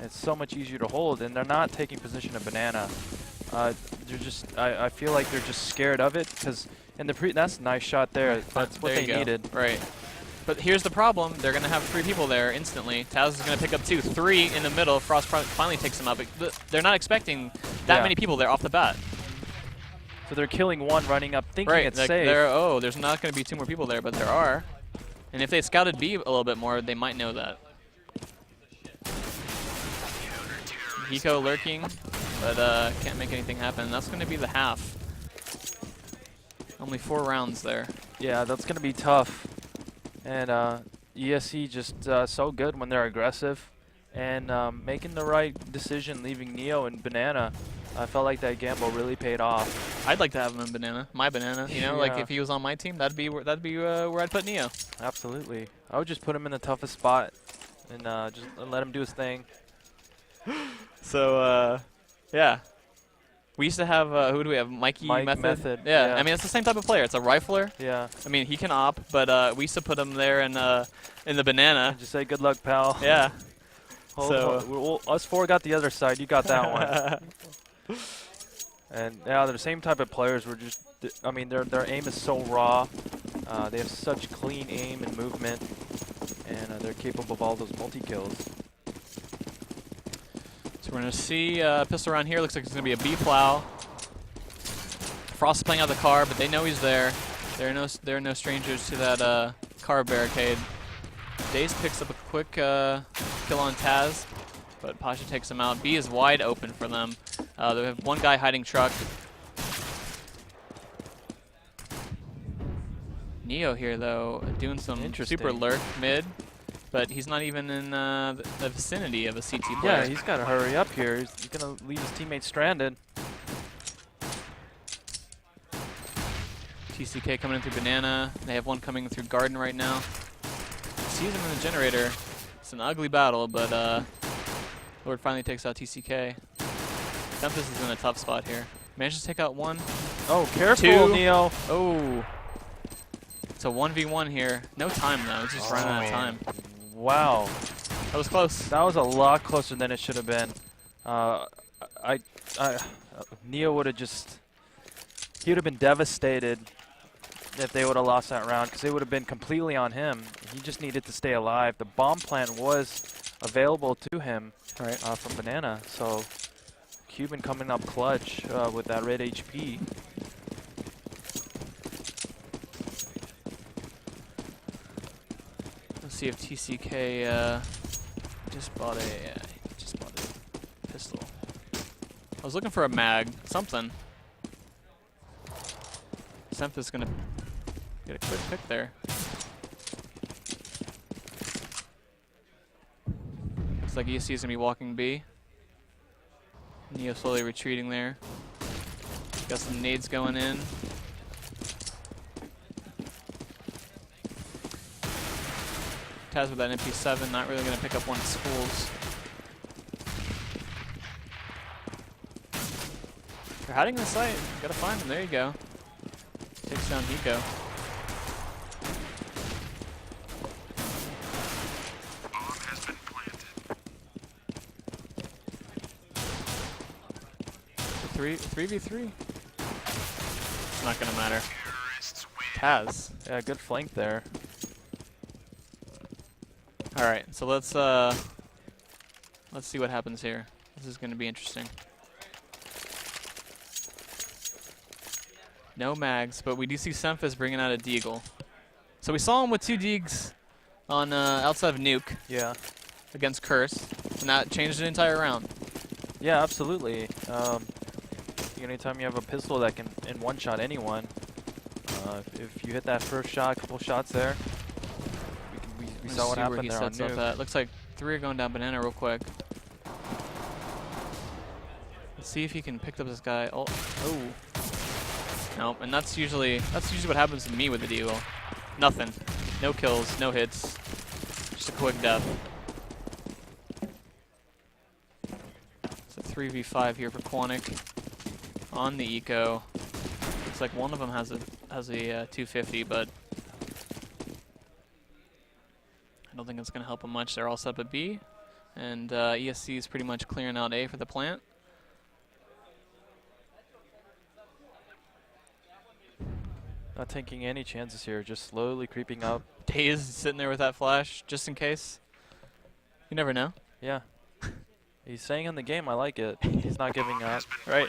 It's so much easier to hold, and they're not taking position of banana. They're just, I feel like they're just scared of it, because in the that's a nice shot there. That's what There they you go. needed. Right. But here's the problem. They're going to have 3 people there instantly. Taz is going to pick up 2. 3 in the middle. Frost finally takes him up. They're not expecting that Yeah. many people there off the bat. So they're killing one, running up, thinking Right. it's Like safe. there's not going to be 2 more people there, but there are. And if they scouted B a little bit more, they might know that. Hiko lurking, but can't make anything happen. That's going to be the half. Only 4 rounds there. Yeah, that's going to be tough. And ESC just so good when they're aggressive. And making the right decision, leaving Neo and Banana. I felt like that gamble really paid off. I'd like to have him in Banana, my Banana. You know, like if he was on my team, that'd be where I'd put Neo. Absolutely. I would just put him in the toughest spot and just let him do his thing. So, yeah. We used to have, who do we have? Mike Method. Yeah, I mean, it's the same type of player. It's a rifler. Yeah. I mean, he can op, but we used to put him there in the Banana. And just say good luck, pal. Yeah. Us 4 got the other side. You got that one. And yeah, they're the same type of players. We're just, I mean, their aim is so raw. They have such clean aim and movement, and they're capable of all those multi-kills. So we're going to see pistol around here. Looks like it's going to be a B plow. Frost is playing out the car, but they know he's there. They're no strangers to that car barricade. Daze picks up a quick kill on Taz, but Pasha takes him out. B is wide open for them. They have one guy hiding truck. Neo here, though, doing some super lurk mid, but he's not even in the vicinity of a CT player. Yeah, he's got to hurry up here. He's going to leave his teammates stranded. TCK coming in through Banana. They have one coming through Garden right now. Sees him in the generator. It's an ugly battle, but Lord finally takes out TCK. Tempest is in a tough spot here. Managed to take out one. Oh, careful, 2. Neo. Oh. It's a 1v1 here. No time, though. It's just running out of time. Wow. That was close. That was a lot closer than it should have been. Neo would have just... He would have been devastated if they would have lost that round, because they would have been completely on him. He just needed to stay alive. The bomb plant was available to him from Banana, so Cuban coming up clutch with that red HP. Let's see if TCK just bought a pistol. I was looking for a mag, something. Semph gonna get a quick pick there. Looks like ESC is gonna be walking B. Neo slowly retreating there. Got some nades going in. Taz with that MP7, not really gonna pick up one at schools. They're hiding in the site. Gotta find them. There you go. Takes down Hiko. The 3v3. It's not gonna matter. Taz. Yeah, good flank there. All right, so let's see what happens here. This is gonna be interesting. No mags, but we do see Semph bringing out a Deagle. So we saw him with 2 Deags on outside of Nuke. Yeah. Against Curse, and that changed the entire round. Yeah, absolutely. Anytime you have a pistol that can one-shot anyone, if you hit that first shot, couple shots there, we saw what happened there on Nuke. Looks like 3 are going down Banana real quick. Let's see if he can pick up this guy. Oh. Nope, and that's usually what happens to me with the Deagle. Nothing. No kills, no hits. Just a quick death. It's a 3v5 here for Quantic on the eco. Looks like one of them has a 250, but I don't think it's gonna help them much. They're all set up at B, and ESC is pretty much clearing out A for the plant. Not taking any chances here, just slowly creeping up. Daze sitting there with that flash, just in case. You never know. Yeah. He's staying in the game, I like it. He's not giving up. Right.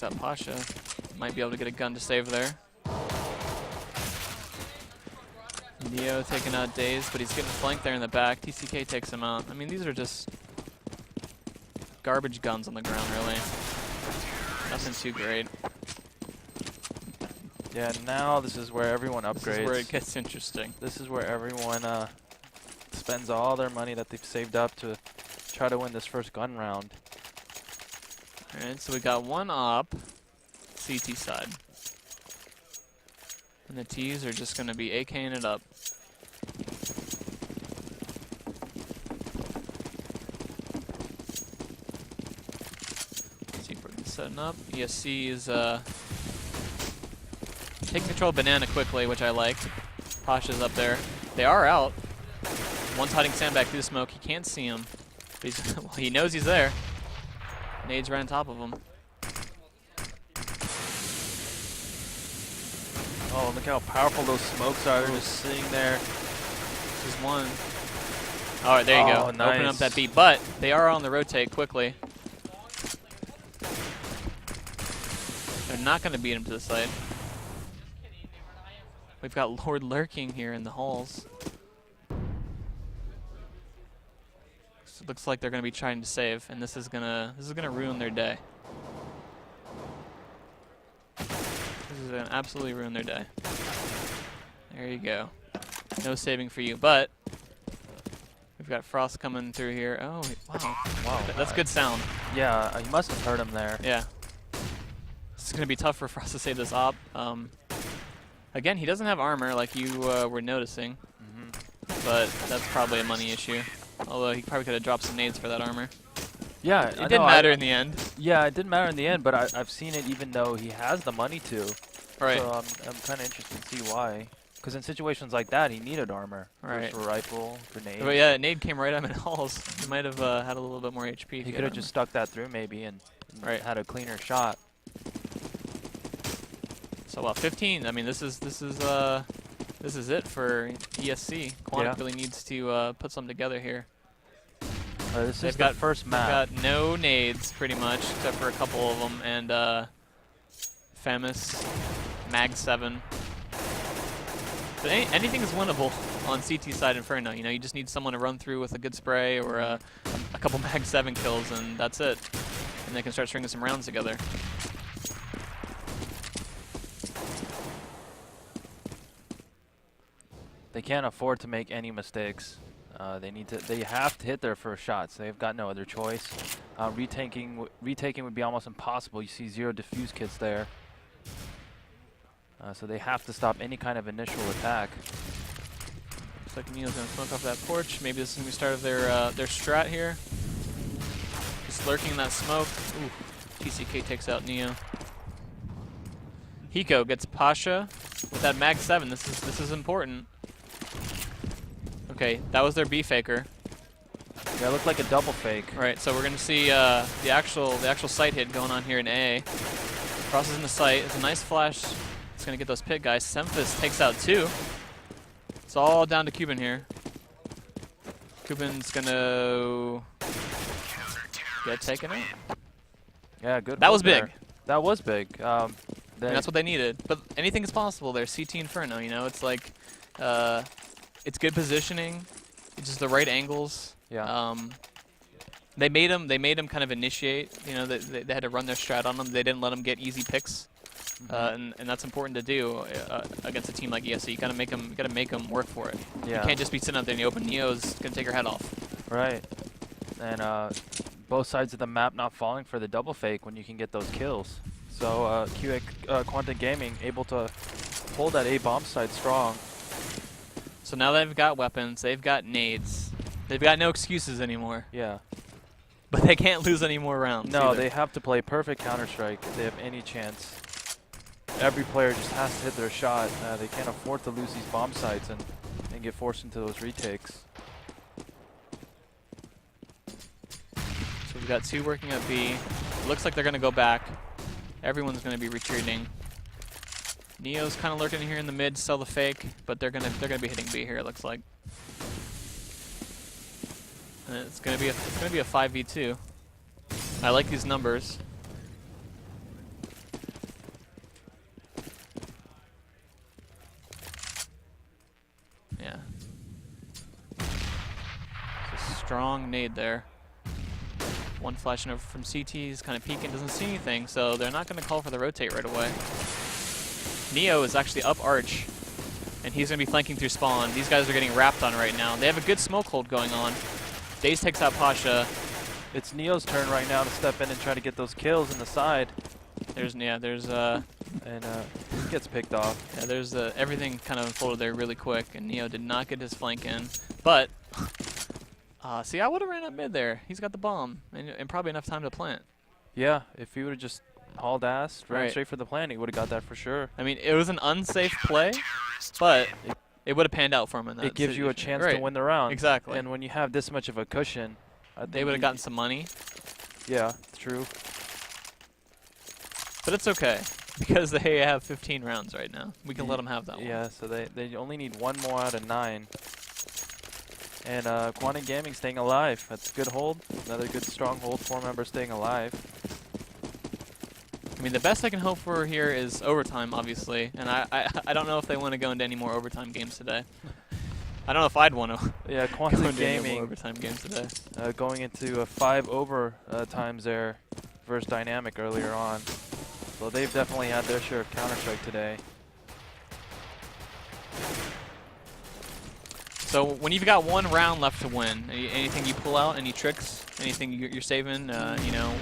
takes out Pasha. Might be able to get a gun to save there. Neo taking out Daze, but he's getting flanked there in the back. TCK takes him out. I mean, these are just garbage guns on the ground, really. Nothing too great. Yeah, now this is where everyone upgrades. This is where it gets interesting. This is where everyone spends all their money that they've saved up to try to win this first gun round. Alright, so we got one op, CT side. And the T's are just going to be AKing it up. Let's see if we're setting up. ESC is taking control of Banana quickly, which I like. Pasha's up there. They are out. One's hiding sandbag through the smoke. He can't see him. But he's well, he knows he's there. Nade's right on top of him. Oh, look how powerful those smokes are. They're just sitting there. This is one. All right, there you go. Nice. Open up that beat. But they are on the rotate quickly. They're not going to beat him to the site. We've got Lord lurking here in the halls. So it looks like they're going to be trying to save, and this is gonna ruin their day. This is gonna absolutely ruin their day. There you go. No saving for you, but we've got Frost coming through here. Oh, wow. Wow. That's good sound. Yeah, you must have heard him there. Yeah. This is going to be tough for Frost to save this op. Again, he doesn't have armor like you were noticing, but that's probably a money issue. Although he probably could have dropped some nades for that armor. Yeah, It didn't matter in the end. Yeah, it didn't matter in the end, but I've seen it even though he has the money to. Right. So I'm kind of interested to see why. Because in situations like that, he needed armor. Right. For rifle, grenade. But yeah, nade came right up in halls. He might have had a little bit more HP. He could have just stuck that through maybe and had a cleaner shot. So 15. I mean, this is it for ESC. Quantic really needs to put something together here. This is the first map. They've got no nades pretty much, except for a couple of them, and Famous, Mag 7. But anything is winnable on CT side Inferno. You know, you just need someone to run through with a good spray or a couple Mag 7 kills, and that's it. And they can start stringing some rounds together. They can't afford to make any mistakes. They have to hit their first shots. They've got no other choice. Retaking would be almost impossible. You see 0 defuse kits there. So they have to stop any kind of initial attack. Looks like Neo's gonna smoke off that porch. Maybe this is gonna be the start of their strat here. Just lurking in that smoke. Ooh, TCK takes out Neo. Hiko gets Pasha with that Mag 7. This is important. Okay, that was their B faker. Yeah, it looked like a double fake. All right, so we're gonna see the actual site hit going on here in A. Crosses in the site. It's a nice flash. It's gonna get those pit guys. Semphis takes out 2. It's all down to Cuban here. Cuban's gonna get taken out. Yeah, good. That was there. big. That was big. And that's what they needed. But anything is possible there. CT Inferno, you know, it's like it's good positioning. It's just the right angles. Yeah. They made him kind of initiate. You know, they had to run their strat on him. They didn't let him get easy picks. And that's important to do against a team like ESC. You gotta make them work for it. Yeah. You can't just be sitting out there in the open. Neo's gonna take your head off. Right. And both sides of the map not falling for the double fake when you can get those kills. So Quantic Gaming able to hold that A bomb side strong. So now they've got weapons. They've got nades. They've got no excuses anymore. Yeah. But they can't lose any more rounds. No, either. they have to play perfect Counter-Strike if they have any chance. Every player just has to hit their shot. They can't afford to lose these bomb sites and get forced into those retakes. So we've got 2 working at B. It looks like they're going to go back. Everyone's going to be retreating. Neo's kind of lurking here in the mid, sell the fake, but they're gonna be hitting B here. It looks like. And it's gonna be a 5v2. I like these numbers. Strong nade there. One flashing over from CT. He's kind of peeking, doesn't see anything, so they're not going to call for the rotate right away. Neo is actually up arch, and he's going to be flanking through spawn. These guys are getting wrapped on right now. They have a good smoke hold going on. Daze takes out Pasha. It's Neo's turn right now to step in and try to get those kills in the side. There's and he gets picked off. Yeah, there's everything kind of unfolded there really quick, and Neo did not get his flank in. But see, I would have ran up mid there. He's got the bomb and probably enough time to plant. Yeah, if he would have just hauled ass, ran Right. straight for the plant, he would have got that for sure. I mean, it was an unsafe play, but it would have panned out for him in that It gives you a situation. chance to win the round. Exactly. And when you have this much of a cushion, I think They would have gotten some money, Yeah, true. but it's okay because they have 15 rounds right now. We can let them have that one. Yeah, so they only need one more out of 9. And Quantic Gaming staying alive. That's a good hold. Another good strong hold. 4 members staying alive. I mean, the best I can hope for here is overtime, obviously, and I don't know if they want to go into any more overtime games today. I don't know if I'd want to Yeah, go Quantic into any more Gaming overtime games today. going into a 5 times there versus Dynamic earlier on. So they've definitely had their share of Counter-Strike today. So when you've got one round left to win, anything you pull out, any tricks, anything you're saving, you know,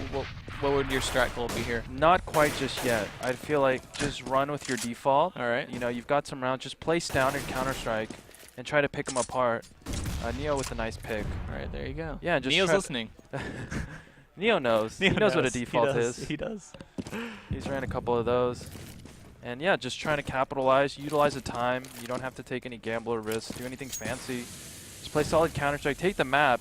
what would your strat goal be here? Not quite just yet. I feel like just run with your default. All right. You know, you've got some rounds. Just play standard Counter-Strike and try to pick them apart. Neo with a nice pick. All right, there you go. Yeah, just Neo's try listening. Neo knows. Neo he knows what a knows. default is. He does. He's ran a couple of those. And yeah, just trying to capitalize, utilize the time. You don't have to take any gambler risks, do anything fancy. Just play solid Counter-Strike, take the map,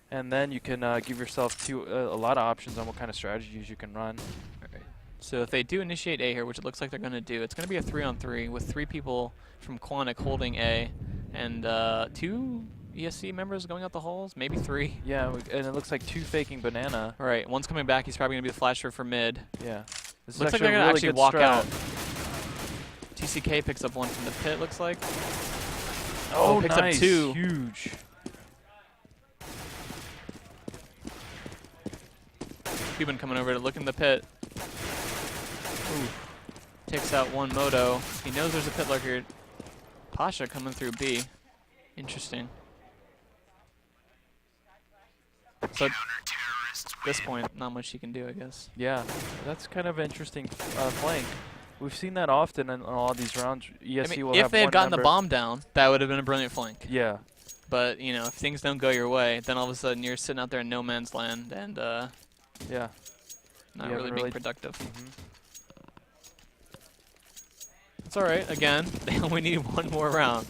and then you can give yourself a lot of options on what kind of strategies you can run. Alright. So if they do initiate A here, which it looks like they're going to do, it's going to be a 3-on-3 with 3 people from Quantic holding A and 2 ESC members going out the halls, maybe 3. Yeah, and it looks like 2 faking banana. All right, one's coming back. He's probably going to be the flasher for mid. Yeah. This Looks like is they're actually going to a really actually good walk strat. out. TCK picks up one from the pit, looks like. Oh, picks nice. up 2. Huge. Cuban coming over to look in the pit. Ooh. Takes out one Moto. He knows there's a pit lurker. Pasha coming through B. Interesting. So at this point, not much he can do, I guess. Yeah, that's kind of interesting flank. We've seen that often in all these rounds. ESC I mean, will if have they had one gotten the member- bomb down, that would have been a brilliant flank. Yeah. But, you know, if things don't go your way, then all of a sudden you're sitting out there in no man's land and Yeah. not You really haven't being really- productive. Mhm. It's all right. Again, they only need one more round.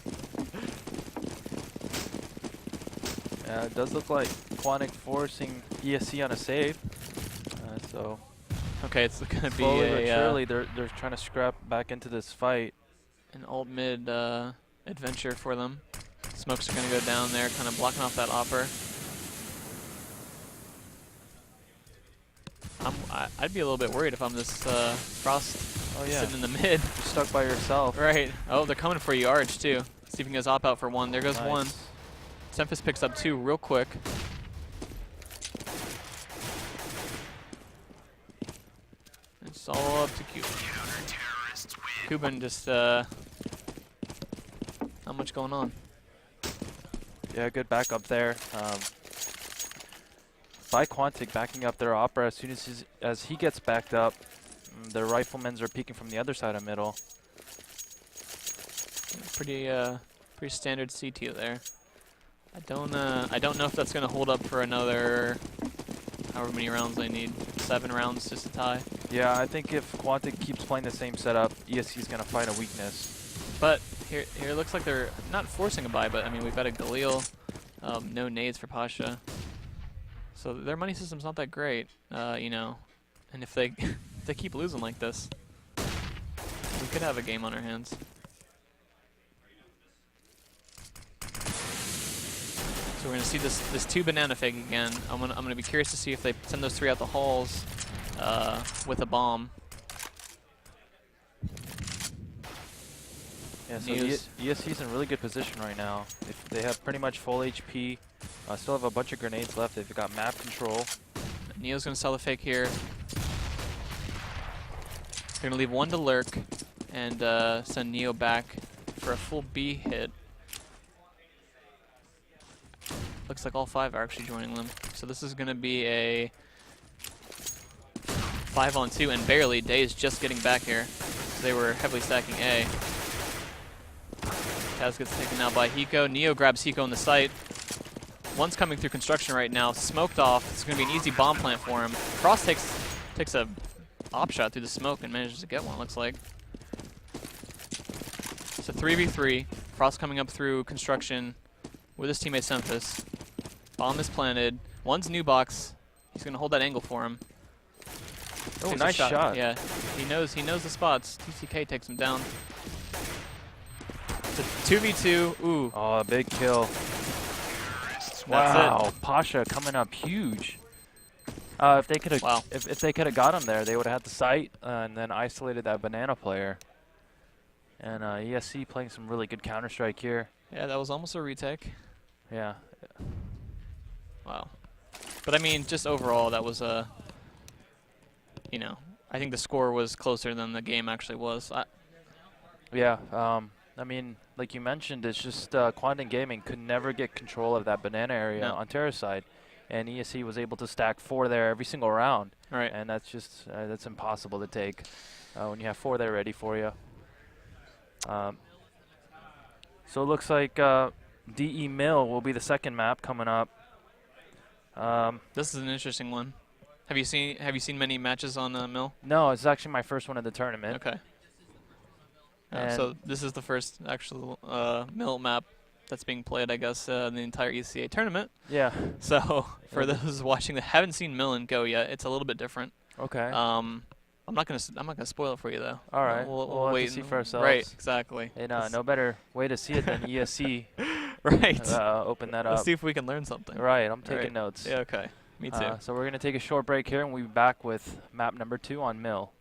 Yeah, it does look like Quantic forcing ESC on a save. So Okay, it's going to be slowly but a surely they're trying to scrap back into this fight. an alt mid adventure for them. Smokes are going to go down there, kind of blocking off that offer. I'd be a little bit worried if I'm this Frost Oh yeah, sitting in the mid. you're stuck by yourself. Right. Oh, they're coming for you, Arch, too. See if he can get op out for one. There goes Nice. one. Semphis picks up 2 real quick. It's all up to Cuban. Cuban just, not much going on. Yeah, good backup there. By Quantic backing up their Opera as soon as he gets backed up. Their riflemen are peeking from the other side of middle. Pretty standard CT there. I don't know if that's gonna hold up for another however many rounds they need. 7 rounds just to tie. Yeah, I think if Quantic keeps playing the same setup, ESC is gonna find a weakness. But here it looks like they're not forcing a buy, but I mean we've got a Galil, no nades for Pasha. So their money system's not that great, you know. And if they if they keep losing like this, we could have a game on our hands. So we're gonna see this 2 banana fake again. I'm gonna be curious to see if they send those 3 out the halls with a bomb. Yeah, so News. ESC's in really good position right now. If they have pretty much full HP, I still have a bunch of grenades left. They've got map control. Neo's going to sell the fake here. They're going to leave one to lurk and send Neo back for a full B hit. Looks like all 5 are actually joining them. So this is going to be a 5-on-2, and barely. Day is just getting back here. They were heavily stacking A. Kaz gets taken out by Hiko. Neo grabs Hiko in the site. One's coming through construction right now. Smoked off. It's going to be an easy bomb plant for him. Frost takes a op shot through the smoke and manages to get one, looks like. It's a 3v3. Frost coming up through construction with his teammate Semphis. Bomb is planted. One's new box. He's going to hold that angle for him. Oh, Takes a nice shot. Yeah, he knows the spots. TCK takes him down. It's a 2v2. Ooh. Oh, big kill. That's Wow, Pasha coming up huge. If they could have, if they could have got him there, they would have had the site and then isolated that banana player. And ESC playing some really good Counter-Strike here. Yeah, that was almost a retake. Yeah. Wow. But I mean, just overall, that was a. You know, I think the score was closer than the game actually was. Yeah. I mean, like you mentioned, it's just Quantic Gaming could never get control of that banana area on Terra's side, and ESC was able to stack 4 there every single round. Right. And that's just that's impossible to take when you have 4 there ready for you. So it looks like DE Mill will be the second map coming up. This is an interesting one. Have you seen many matches on Mill? No, it's actually my first one of the tournament. Okay. So this is the first actual Mill map that's being played, I guess, in the entire ECA tournament. Yeah. So for those watching that haven't seen Mill and Go yet, it's a little bit different. Okay. I'm not gonna spoil it for you though. All right. We'll have wait to see for ourselves. Right. Exactly. And no better way to see it than ESC. Right. Open that up. Let's see if we can learn something. Right. I'm taking notes. Yeah. Okay. Me too. So we're gonna take a short break here, and we'll be back with map number 2 on Mill.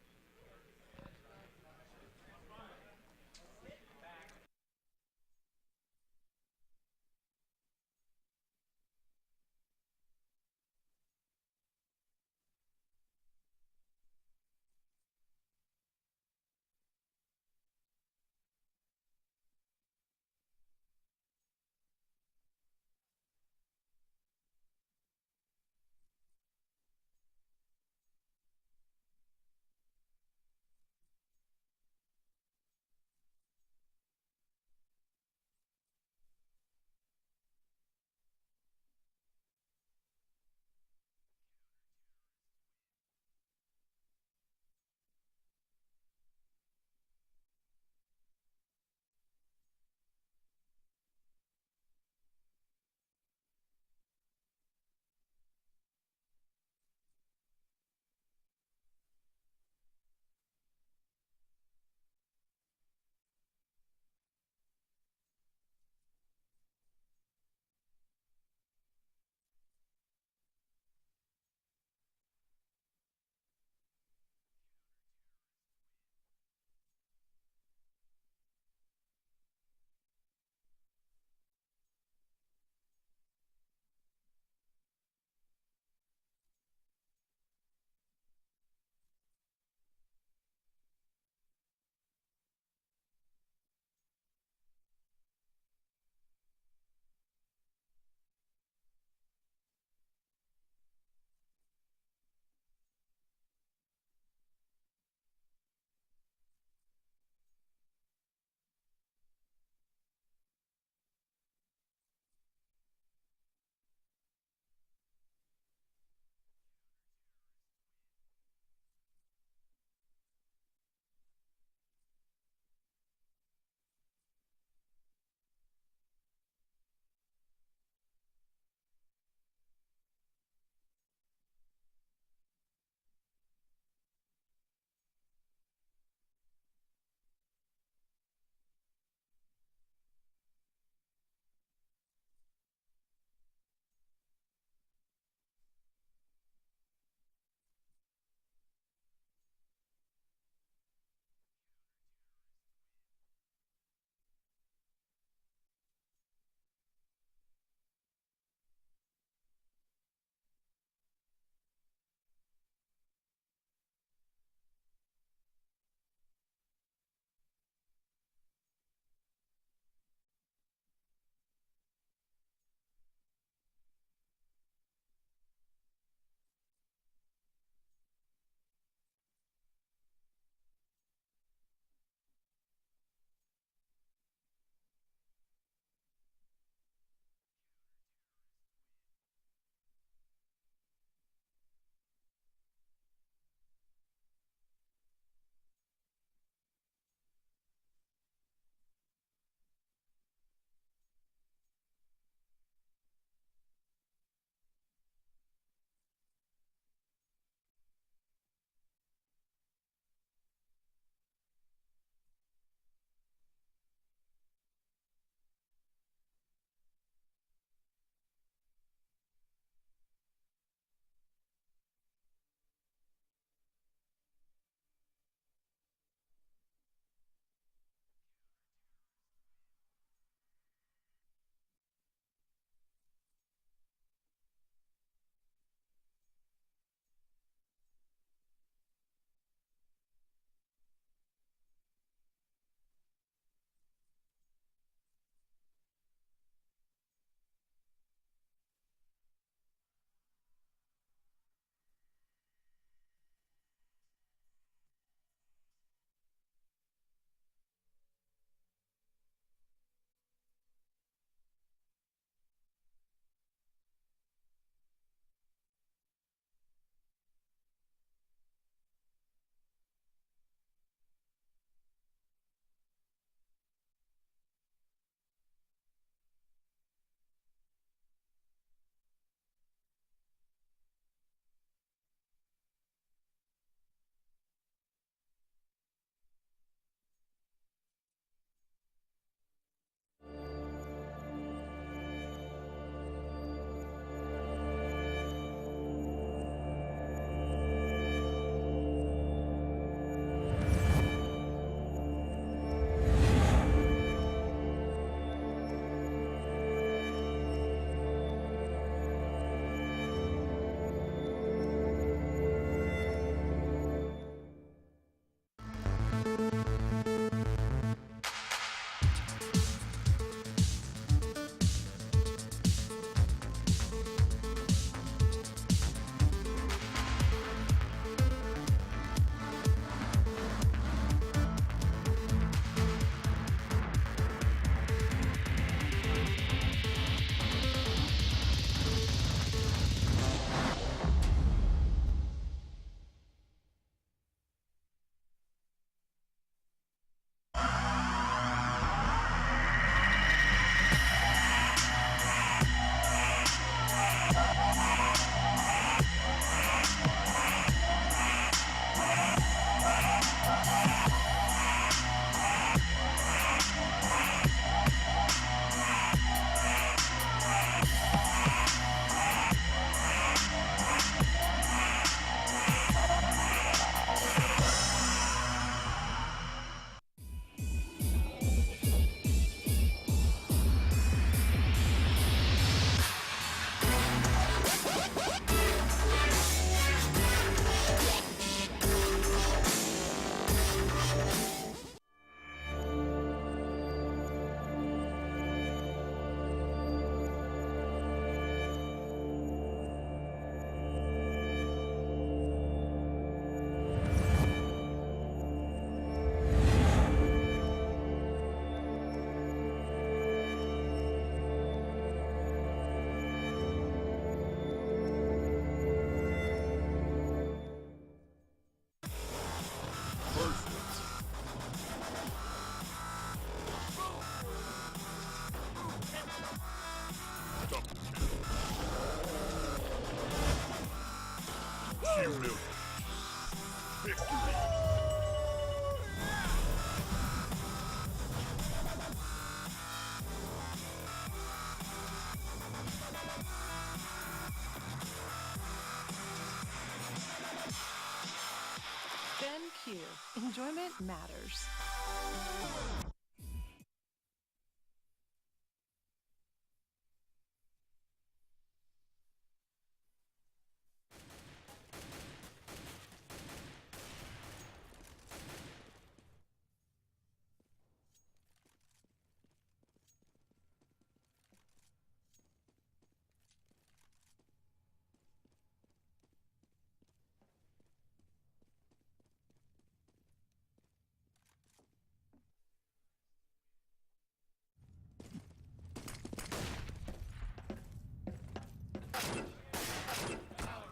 matters.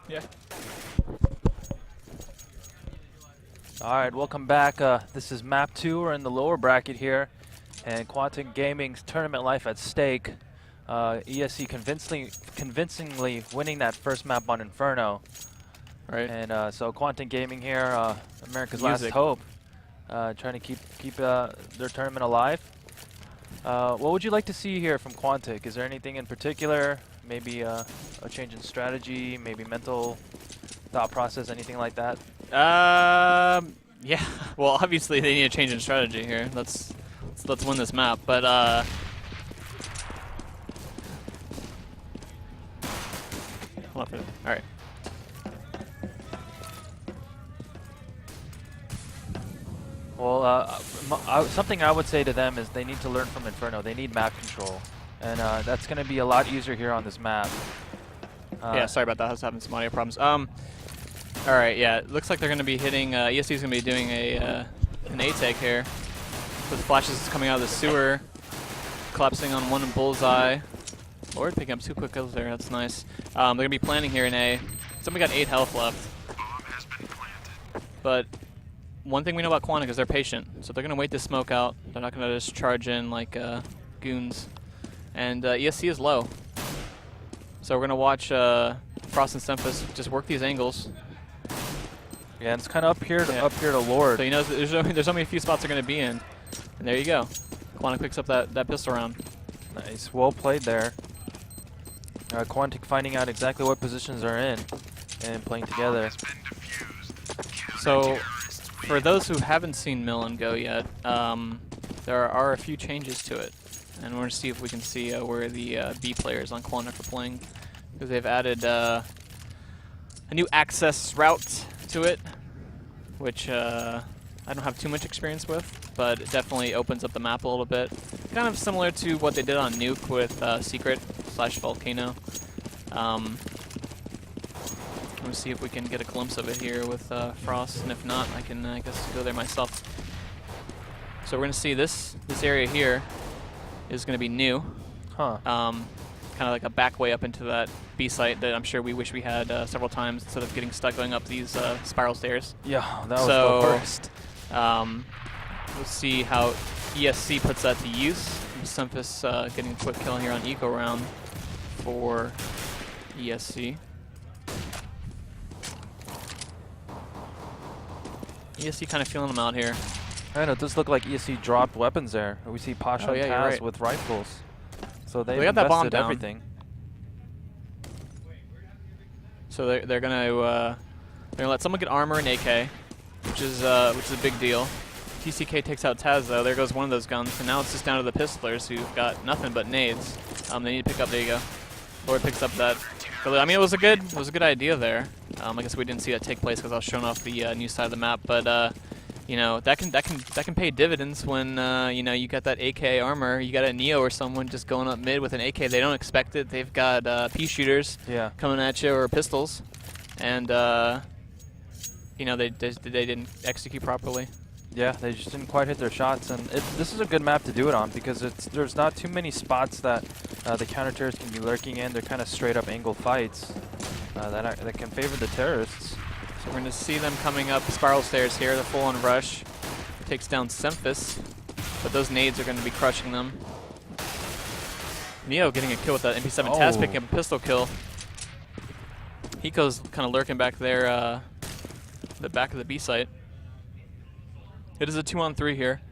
Yeah. All right, welcome back. This is map 2. We're in the lower bracket here, and Quantic Gaming's tournament life at stake. ESC convincingly winning that first map on Inferno. Right. And so Quantic Gaming here, America's last Music. hope, trying to keep their tournament alive. What would you like to see here from Quantic? Is there anything in particular? Maybe a change in strategy, maybe mental thought process, anything like that? Yeah. Well, obviously they need a change in strategy here. Let's win this map. But all right. Well, something I would say to them is they need to learn from Inferno. They need map control, and that's going to be a lot easier here on this map. Yeah, sorry about that. I was having some audio problems. All right, yeah, it looks like they're going to be hitting. ESC is going to be doing an A-tag here, with flashes coming out of the sewer, collapsing on one bullseye. Lord picking up 2 quick kills there. That's nice. They're going to be planning here in A. Somebody got 8 health left. But one thing we know about Quantic is they're patient, so they're going to wait this smoke out. They're not going to just charge in like goons. And ESC is low. So we're going to watch Frost and Semphis just work these angles. Yeah, and it's kind of up here to Lord. So you know there's only a few spots they're going to be in. And there you go. Quantic picks up that pistol round. Nice, well played there. Quantic finding out exactly what positions they're in and playing together. So for those who haven't seen Millen go yet, there are a few changes to it. And we're going to see if we can see where the B players on Quantic are playing. Because they've added a new access route to it, which I don't have too much experience with, but it definitely opens up the map a little bit. Kind of similar to what they did on Nuke with Secret/Volcano. Let's see if we can get a glimpse of it here with Frost, and if not, I can, I guess, go there myself. So we're going to see this area here is going to be new. Huh. Kind of like a back way up into that B site that I'm sure we wish we had several times instead of getting stuck going up these spiral stairs. Yeah, that was the worst. We'll see how ESC puts that to use. Semphis getting a quick kill here on Eco Round for ESC. ESC kind of feeling them out here. I know, it does look like ESC dropped weapons there. We see Pasha and Taz right. with rifles. So they got that bomb invested down. everything. So they're gonna let someone get armor and AK, which is a big deal. TCK takes out Taz though. There goes one of those guns, and now it's just down to the pistolers who've got nothing but nades. They need to pick up. There you go. Lord picks up that. I mean, it was a good idea there. I guess we didn't see that take place because I was showing off the new side of the map, but you know, that can pay dividends when you know, you got that AK armor. You got a Neo or someone just going up mid with an AK. They don't expect it. They've got pea shooters coming at you, or pistols, and you know, they didn't execute properly. Yeah, they just didn't quite hit their shots, and this is a good map to do it on because there's not too many spots that the counter-terrorists can be lurking in. They're kind of straight-up angle fights that can favor the terrorists. So we're going to see them coming up spiral stairs here, the full-on rush. Takes down Semphis, but those nades are going to be crushing them. Neo getting a kill with that MP7. Taz picking up a pistol kill. Hiko's kind of lurking back there, the back of the B site. It is a 2-on-3 here.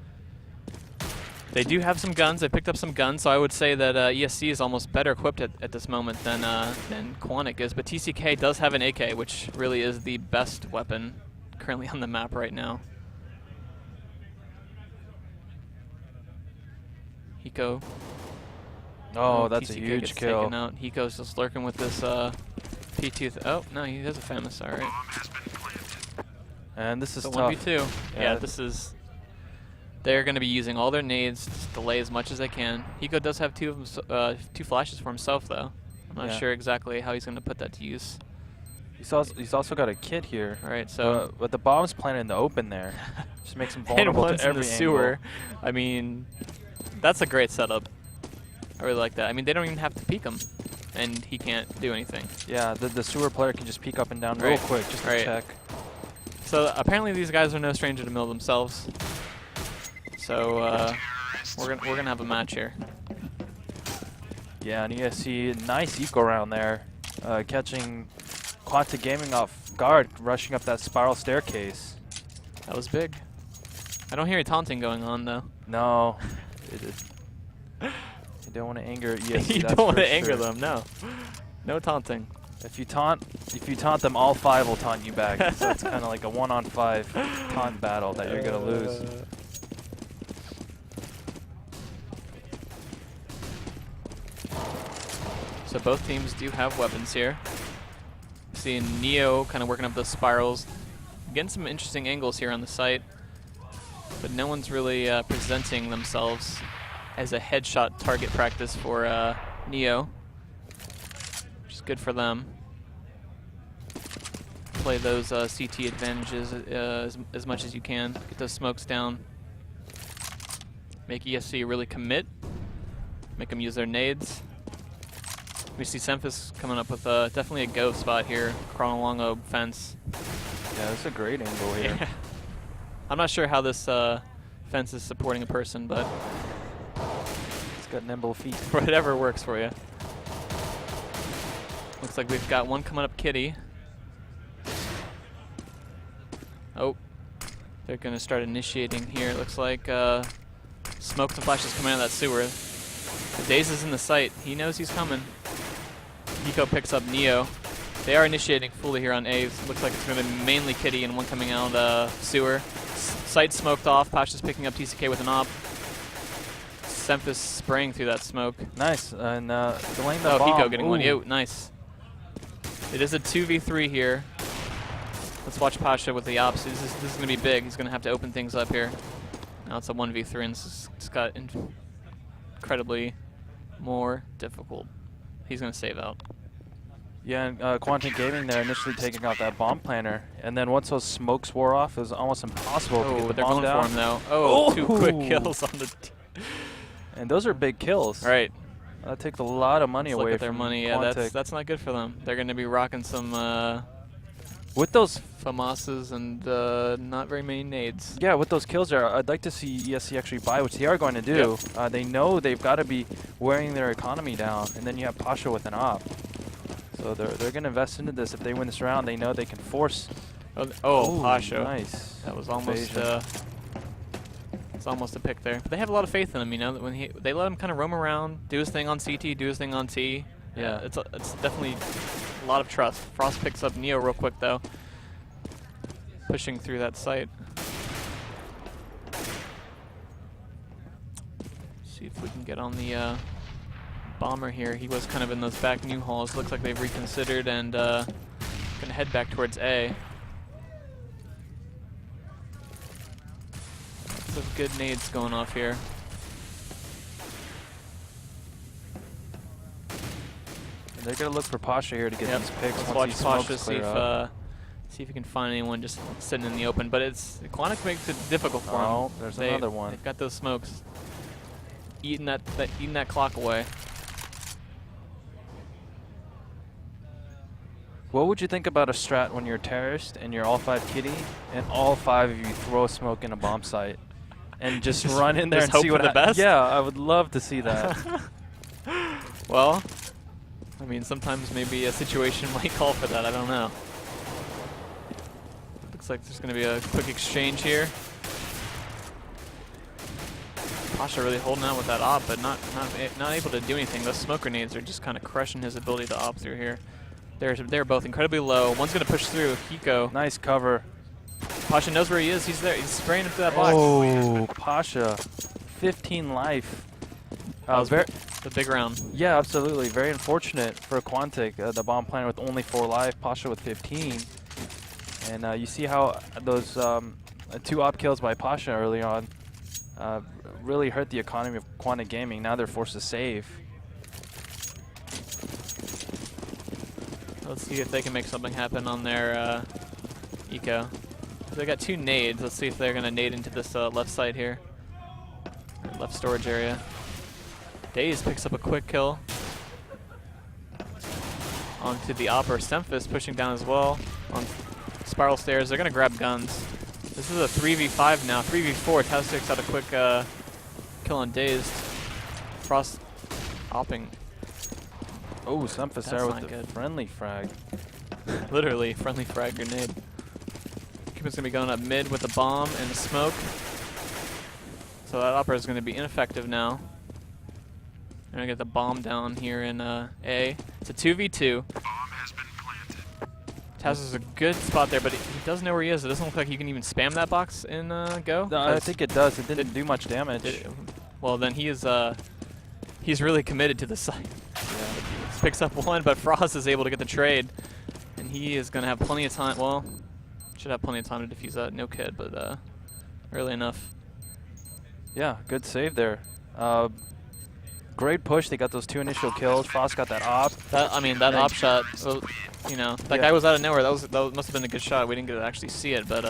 They do have some guns. They picked up some guns, so I would say that ESC is almost better equipped at this moment than Quantic is. But TCK does have an AK, which really is the best weapon currently on the map right now. Hiko. Oh, that's a TCK huge gets kill. taken out. Hiko's just lurking with this P2. Oh, no, he has a Famous. All right. And this is So tough. 1v2. Yeah, this is... They're going to be using all their nades to delay as much as they can. Hiko does have two flashes for himself, though. I'm not sure exactly how he's going to put that to use. He's also got a kit here. All right, so... but the bomb's planted in the open there. Just makes him vulnerable and one's to every in the sewer. angle. I mean, that's a great setup. I really like that. I mean, they don't even have to peek him, and he can't do anything. Yeah, the sewer player can just peek up and down real quick just to check. So apparently these guys are no stranger to mill themselves. So we're gonna have a match here. Yeah, and ESC, nice eco round there, catching Quantic Gaming off guard, rushing up that spiral staircase. That was big. I don't hear any taunting going on though. No, you don't want to anger ESC. You don't want to anger them, no. No taunting. If you taunt them, all 5 will taunt you back. So it's kind of like a 1-on-5 taunt battle that you're gonna lose. So both teams do have weapons here. Seeing Neo kind of working up those spirals, getting some interesting angles here on the site, but no one's really presenting themselves as a headshot target practice for Neo, which is good for them. Play those CT advantages as much as you can. Get those smokes down. Make ESC really commit. Make them use their nades. We see Semphis coming up with definitely a go spot here, crawling along a fence. Yeah, that's a great angle here. Yeah. I'm not sure how this fence is supporting a person, but It's got nimble feet. whatever works for you. Looks like we've got one coming up Kitty. Oh, they're going to start initiating here. It looks like smoke and flashes coming out of that sewer. The Daze is in the site. He knows he's coming. Hiko picks up Neo. They are initiating fully here on A. Looks like it's going to be mainly Kitty and one coming out sewer. Site smoked off. Pasha's picking up TCK with an op. Semphis spraying through that smoke. Nice, and delaying the bomb. Hiko getting one. Yo, nice. It is a 2v3 here. Let's watch Pasha with the ops. This is going to be big. He's going to have to open things up here. Now it's a 1v3, and it's got incredibly more difficult. He's going to save out. Yeah, and Quantic Gaming there initially taking out that bomb planter, and then once those smokes wore off, it was almost impossible to get the they're bomb going down. for him though. Oh, 2 quick kills on the And those are big kills. Right. That takes a lot of money Let's away look at their from money. Yeah, Quantic. that's not good for them. They're going to be rocking some With those, FAMASs and not very many nades. yeah, with those kills there, I'd like to see ESC actually buy, which they are going to do. Yep. They know they've got to be wearing their economy down, and then you have Pasha with an op. So they're going to invest into this. If they win this round, they know they can force. Oh, Pasha. Nice. That was almost it's almost a pick there. But they have a lot of faith in him, you know, that when they let him kind of roam around, do his thing on CT, do his thing on T. Yeah, it's definitely a lot of trust. Frost picks up Neo real quick though, pushing through that site. See if we can get on the bomber here. He was kind of in those back new halls. Looks like they've reconsidered and gonna head back towards A. Some good nades going off here. And they're going to look for Pasha here to get these picks. Let's once watch these smokes Pasha, see if we can find anyone just sitting in the open. But Quantic makes it difficult for him. Oh, there's another one. They've got those smokes, eating that clock away. What would you think about a strat when you're a terrorist and you're all 5 kitty and all 5 of you throw a smoke in a bomb site and just run in there and hope see for what the best? Yeah, I would love to see that. Well, I mean, sometimes maybe a situation might call for that. I don't know. Looks like there's going to be a quick exchange here. Pasha really holding out with that op, but not able to do anything. Those smoke grenades are just kind of crushing his ability to op through here. They're both incredibly low. One's going to push through. Hiko. Nice cover. Pasha knows where he is. He's there. He's spraying into that box. Oh, Pasha. 15 life. The big round. Yeah, absolutely. Very unfortunate for Quantic. The bomb planted with only 4 life, Pasha with 15. And you see how those 2 op kills by Pasha early on really hurt the economy of Quantic Gaming. Now they're forced to save. Let's see if they can make something happen on their eco. They got 2 nades. Let's see if they're going to nade into this left side here. Or left storage area. Daze picks up a quick kill. Onto the Opera. Semphis pushing down as well. On spiral stairs. They're going to grab guns. This is a 3v5 now. 3v4. Taz out a quick kill on Dazed. Frost opping. Oh, Semphis there with the good. friendly frag. Literally, friendly frag grenade. Cupid's going to be going up mid with a bomb and a smoke. So that Opera is going to be ineffective now. They're going to get the bomb down here in A. It's a 2v2. Taz is a good spot there, but he doesn't know where he is. It doesn't look like he can even spam that box in Go. No, I think it does. It didn't do much damage. Well, then he is he's really committed to the site. Yeah. He picks up 1, but Frost is able to get the trade. And he is going to have plenty of time. Well, should have plenty of time to defuse that. No kid, but early enough. Yeah, good save there. Great push. They got those 2 initial kills. Frost got that op. That op shot, you know, that guy was out of nowhere. That must have been a good shot. We didn't get to actually see it, but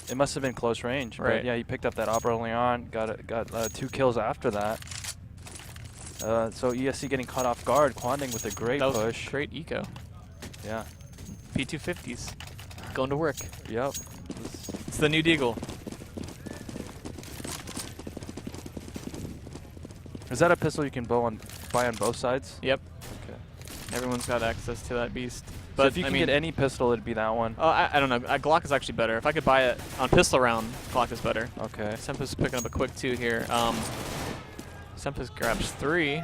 it must have been close range. Right. But yeah, he picked up that op early on. Got 2 kills after that. So ESC getting caught off guard. Quantic with a great push. Great eco. Yeah. P250s. Going to work. Yep. It's the new Deagle. Is that a pistol you can buy on both sides? Yep. Okay. Everyone's got access to that beast. But so if you can get any pistol, it'd be that one. Oh, I don't know. Glock is actually better. If I could buy it on pistol round, Glock is better. Okay. Semphis picking up a quick 2 here. Semphis grabs 3.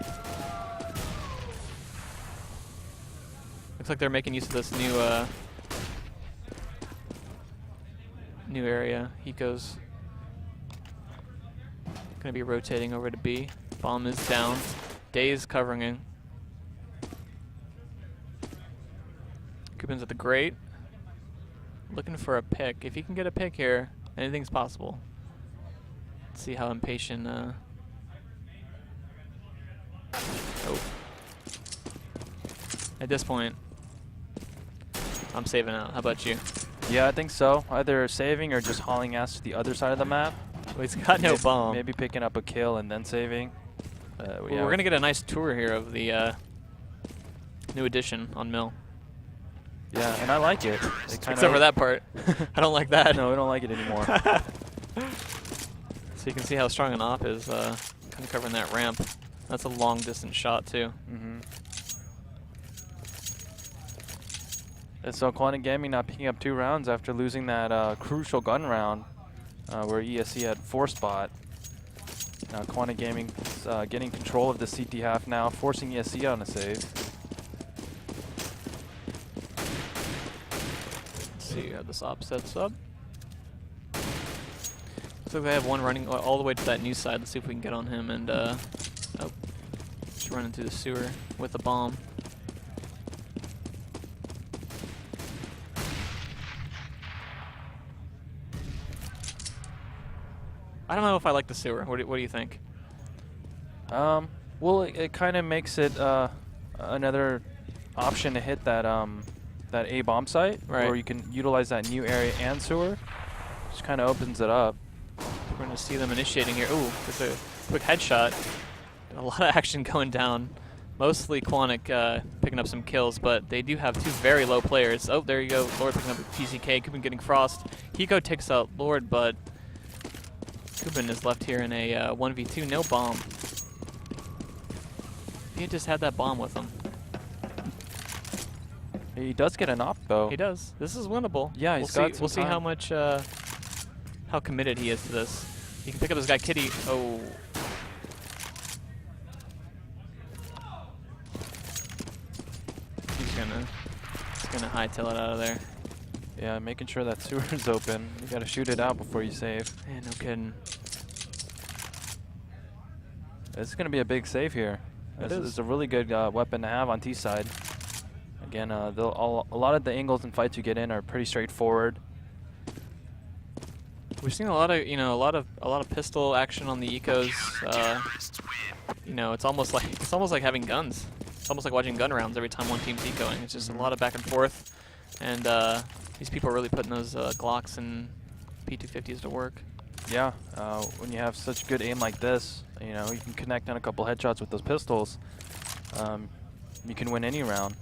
Looks like they're making use of this new area. Eco's gonna be rotating over to B. Bomb is down. Daze covering in. Coupons at the grate. Looking for a pick. If he can get a pick here, anything's possible. Let's see how impatient. Oh. At this point, I'm saving out. How about you? Yeah, I think so. Either saving or just hauling ass to the other side of the map. Well, he's got no bomb. Maybe picking up a kill and then saving. Well, we're going to get a nice tour here of the new addition on Mill. Yeah, and I like it. Except for that part. I don't like that. No, we don't like it anymore. So you can see how strong an op is kind of covering that ramp. That's a long distance shot too. Mm-hmm. And so Quantic Gaming not picking up 2 rounds after losing that crucial gun round where ESC had 4 spot. Now Quantic Gaming getting control of the CT half now, forcing ESC on a save. Let's see how this op sets up. Looks like they have 1 running all the way to that new side. Let's see if we can get on him and oh, just running through the sewer with a bomb. I don't know if I like the sewer. What do you think? Well, it kind of makes it another option to hit that that A bomb site, right, where you can utilize that new area and sewer. Just kind of opens it up. We're going to see them initiating here. Ooh, just a quick headshot. A lot of action going down. Mostly Quantic picking up some kills, but they do have 2 very low players. Oh, there you go. Lord picking up a PCK. Kupin getting Frost. Hiko takes out Lord, but Kupin is left here in a 1v2. No bomb. He just had that bomb with him. He does get an op, though. He does. This is winnable. Yeah, we'll see how much, how committed he is to this. He can pick up this guy, Kitty. Oh. He's gonna hightail it out of there. Yeah, making sure that sewer is open. You gotta shoot it out before you save. Yeah, no kidding. This is going to be a big save here. It's a really good weapon to have on T side. Again, a lot of the angles and fights you get in are pretty straightforward. We've seen a lot of, a lot of pistol action on the ecos. It's almost like having guns. It's almost like watching gun rounds every time one team's ecoing. It's just a lot of back and forth, and these people are really putting those Glocks and P250s to work. Yeah, when you have such good aim like this, you can connect on a couple headshots with those pistols. You can win any round.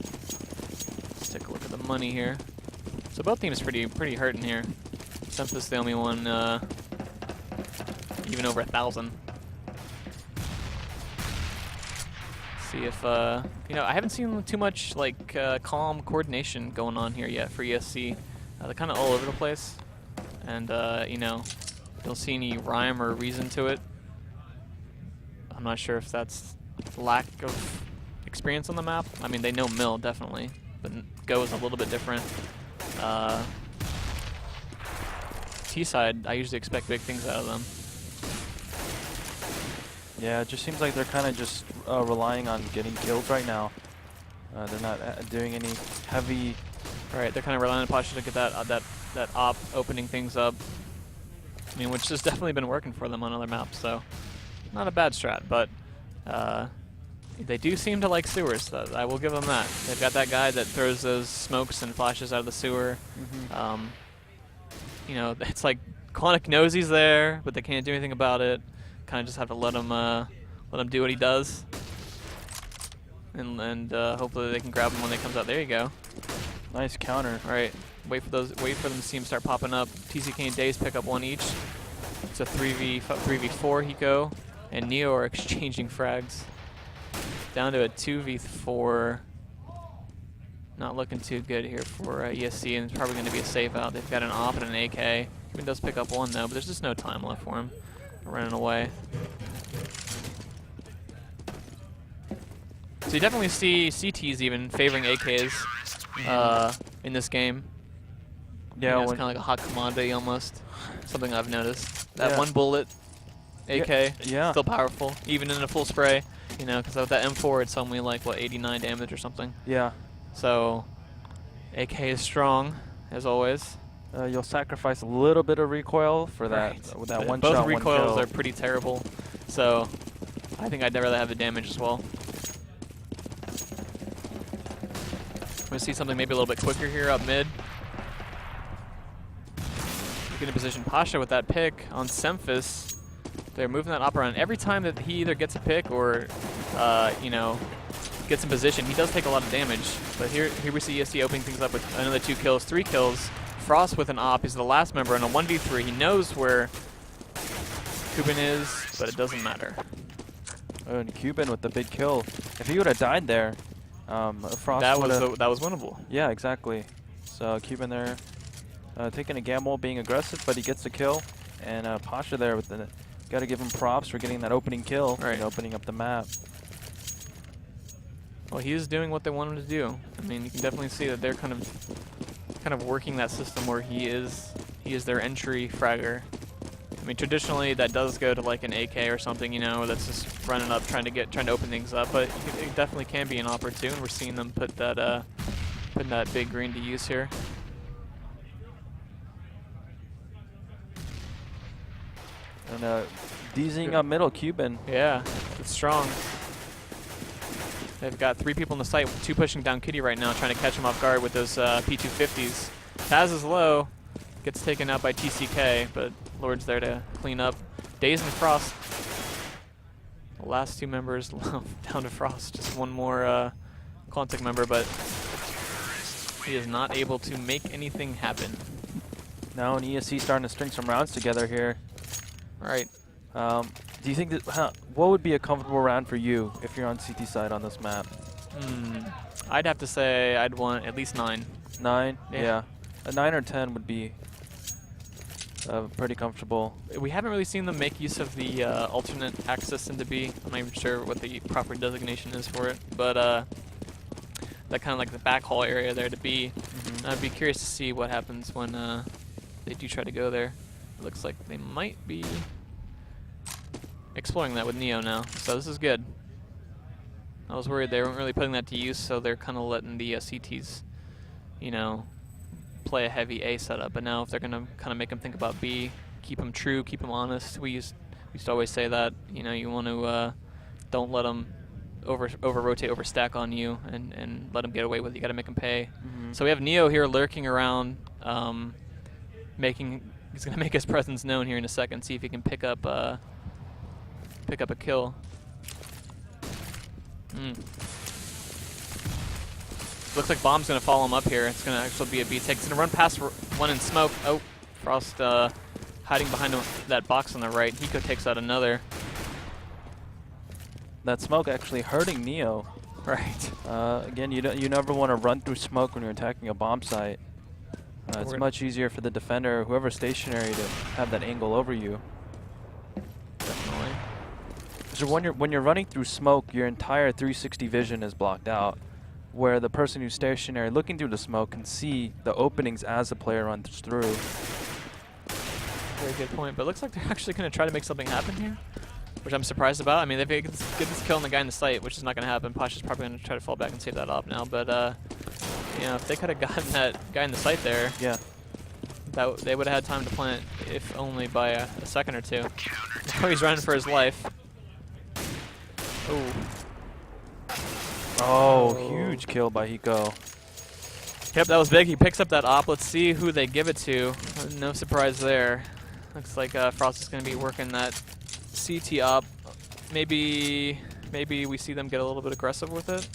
Let's take a look at the money here. So both teams pretty hurting here. Sempha's the only one even over 1,000. See if I haven't seen too much like calm coordination going on here yet for ESC. They're kind of all over the place, and don't see any rhyme or reason to it. I'm not sure if that's lack of experience on the map. I mean, they know Mill definitely, but Go is a little bit different. T-side, I usually expect big things out of them. Yeah, it just seems like they're kind of just relying on getting kills right now. They're not doing any heavy. Right, they're kind of relying on Pasha to get that op opening things up. I mean, which has definitely been working for them on other maps, so not a bad strat. But they do seem to like sewers. I will give them that. They've got that guy that throws those smokes and flashes out of the sewer. It's like Quantic knows he's there, but they can't do anything about it. Kind of just have to let him do what he does, and hopefully they can grab him when they comes out. There you go. Nice counter. All right, wait for them to see him start popping up. TCK and Daze pick up one each. It's a 3v4 Hiko, and Neo are exchanging frags. Down to a 2v4. Not looking too good here for ESC, and it's probably going to be a save out. They've got an op and an AK. Even does pick up one though, but there's just no time left for him. Running away. So you definitely see CTs even favoring AKs in this game. Yeah, it's kind of like a hot commodity almost. Something I've noticed. That one bullet AK, still powerful, even in a full spray. Because with that M4, it's only like, what, 89 damage or something? Yeah. So, AK is strong, as always. You'll sacrifice a little bit of recoil for that, with that one shot, Both recoils one kill. are pretty terrible, so I think I'd rather have the damage as well. We see something maybe a little bit quicker here up mid. Get in position Pasha with that pick on Semphis. They're moving that op around. Every time that he either gets a pick or, gets in position, he does take a lot of damage. But here we see ESC opening things up with another 2 kills, 3 kills. Frost with an op. He's the last member in a 1v3. He knows where Cuban is, but it doesn't matter. Oh, and Cuban with the big kill. If he would have died there, Frost that was winnable. Yeah, exactly. So Cuban there taking a gamble, being aggressive, but he gets the kill. And Pasha there with the... Got to give him props for getting that opening kill and opening up the map. Well, he is doing what they want him to do. I mean, you can definitely see that they're kind of working that system where he is their entry fragger. I mean, traditionally that does go to like an AK or something, that's just running up trying to open things up. But it definitely can be an op or two, and we're seeing them putting that big green to use here. And Deezing up middle, Cuban. Yeah, it's strong. They've got 3 people in the site, 2 pushing down Kitty right now, trying to catch him off guard with those P250s. Taz is low, gets taken out by TCK, but Lord's there to clean up. Daze and Frost. The last 2 members down to Frost. Just one more Quantic member, but he is not able to make anything happen. Now an ESC starting to string some rounds together here. Right. Do you think that what would be a comfortable round for you if you're on CT side on this map? I'd have to say I'd want at least 9. 9? Yeah. A 9 or 10 would be pretty comfortable. We haven't really seen them make use of the alternate access into B. I'm not even sure what the proper designation is for it, but that kind of like the backhaul area there to B. I'd be curious to see what happens when they do try to go there. It looks like they might be exploring that with Neo now, so this is good. I was worried they weren't really putting that to use, so they're kind of letting the CTs, you know, play a heavy A setup. But now if they're going to kind of make them think about B, keep them true, keep them honest. We used to always say that, you know, you want to don't let them over rotate, over stack on you, and let them get away with it. You got to make them pay. So we have Neo here lurking around, he's going to make his presence known here in a second. See if he can pick up a kill. Looks like Bomb's going to follow him up here. It's going to actually be a B take. He's going to run past one in smoke. Oh, Frost hiding behind that box on the right. Hiko takes out another. That smoke actually hurting Neo. Right. Again, you never want to run through smoke when you're attacking a bomb site. It's much easier for the defender, or whoever's stationary, to have that angle over you. Definitely. So when you're running through smoke, your entire 360 vision is blocked out, where the person who's stationary looking through the smoke can see the openings as the player runs through. Very good point. But it looks like they're actually going to try to make something happen here, which I'm surprised about. I mean, if they get this kill on the guy in the site, which is not going to happen, Pasha's probably going to try to fall back and save that op now. But you know, if they could have gotten that guy in the site there, yeah, they would have had time to plant, if only by a second or two. Now he's running for his life. Oh, huge kill by Hiko. Yep, that was big. He picks up that op. Let's see who they give it to. No surprise there. Looks like Frost is going to be working that CT op. Maybe we see them get a little bit aggressive with it.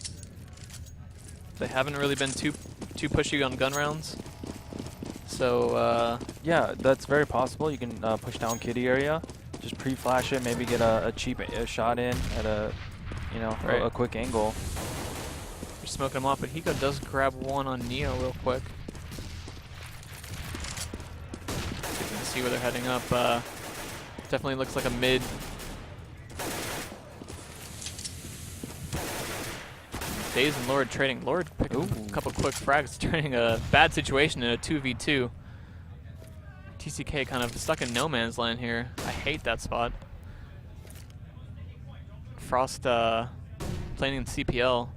They haven't really been too pushy on gun rounds. So yeah, that's very possible. You can push down kitty area, just pre-flash it, maybe get a cheap shot in at a a quick angle. You're smoking him off, but Hiko does grab one on Neo real quick. So you can see where they're heading up. Definitely looks like a mid. Daze and Lord trading. Lord picking up a couple quick frags, turning a bad situation into a 2v2. TCK kind of stuck in no man's land here. I hate that spot. Frost playing in CPL.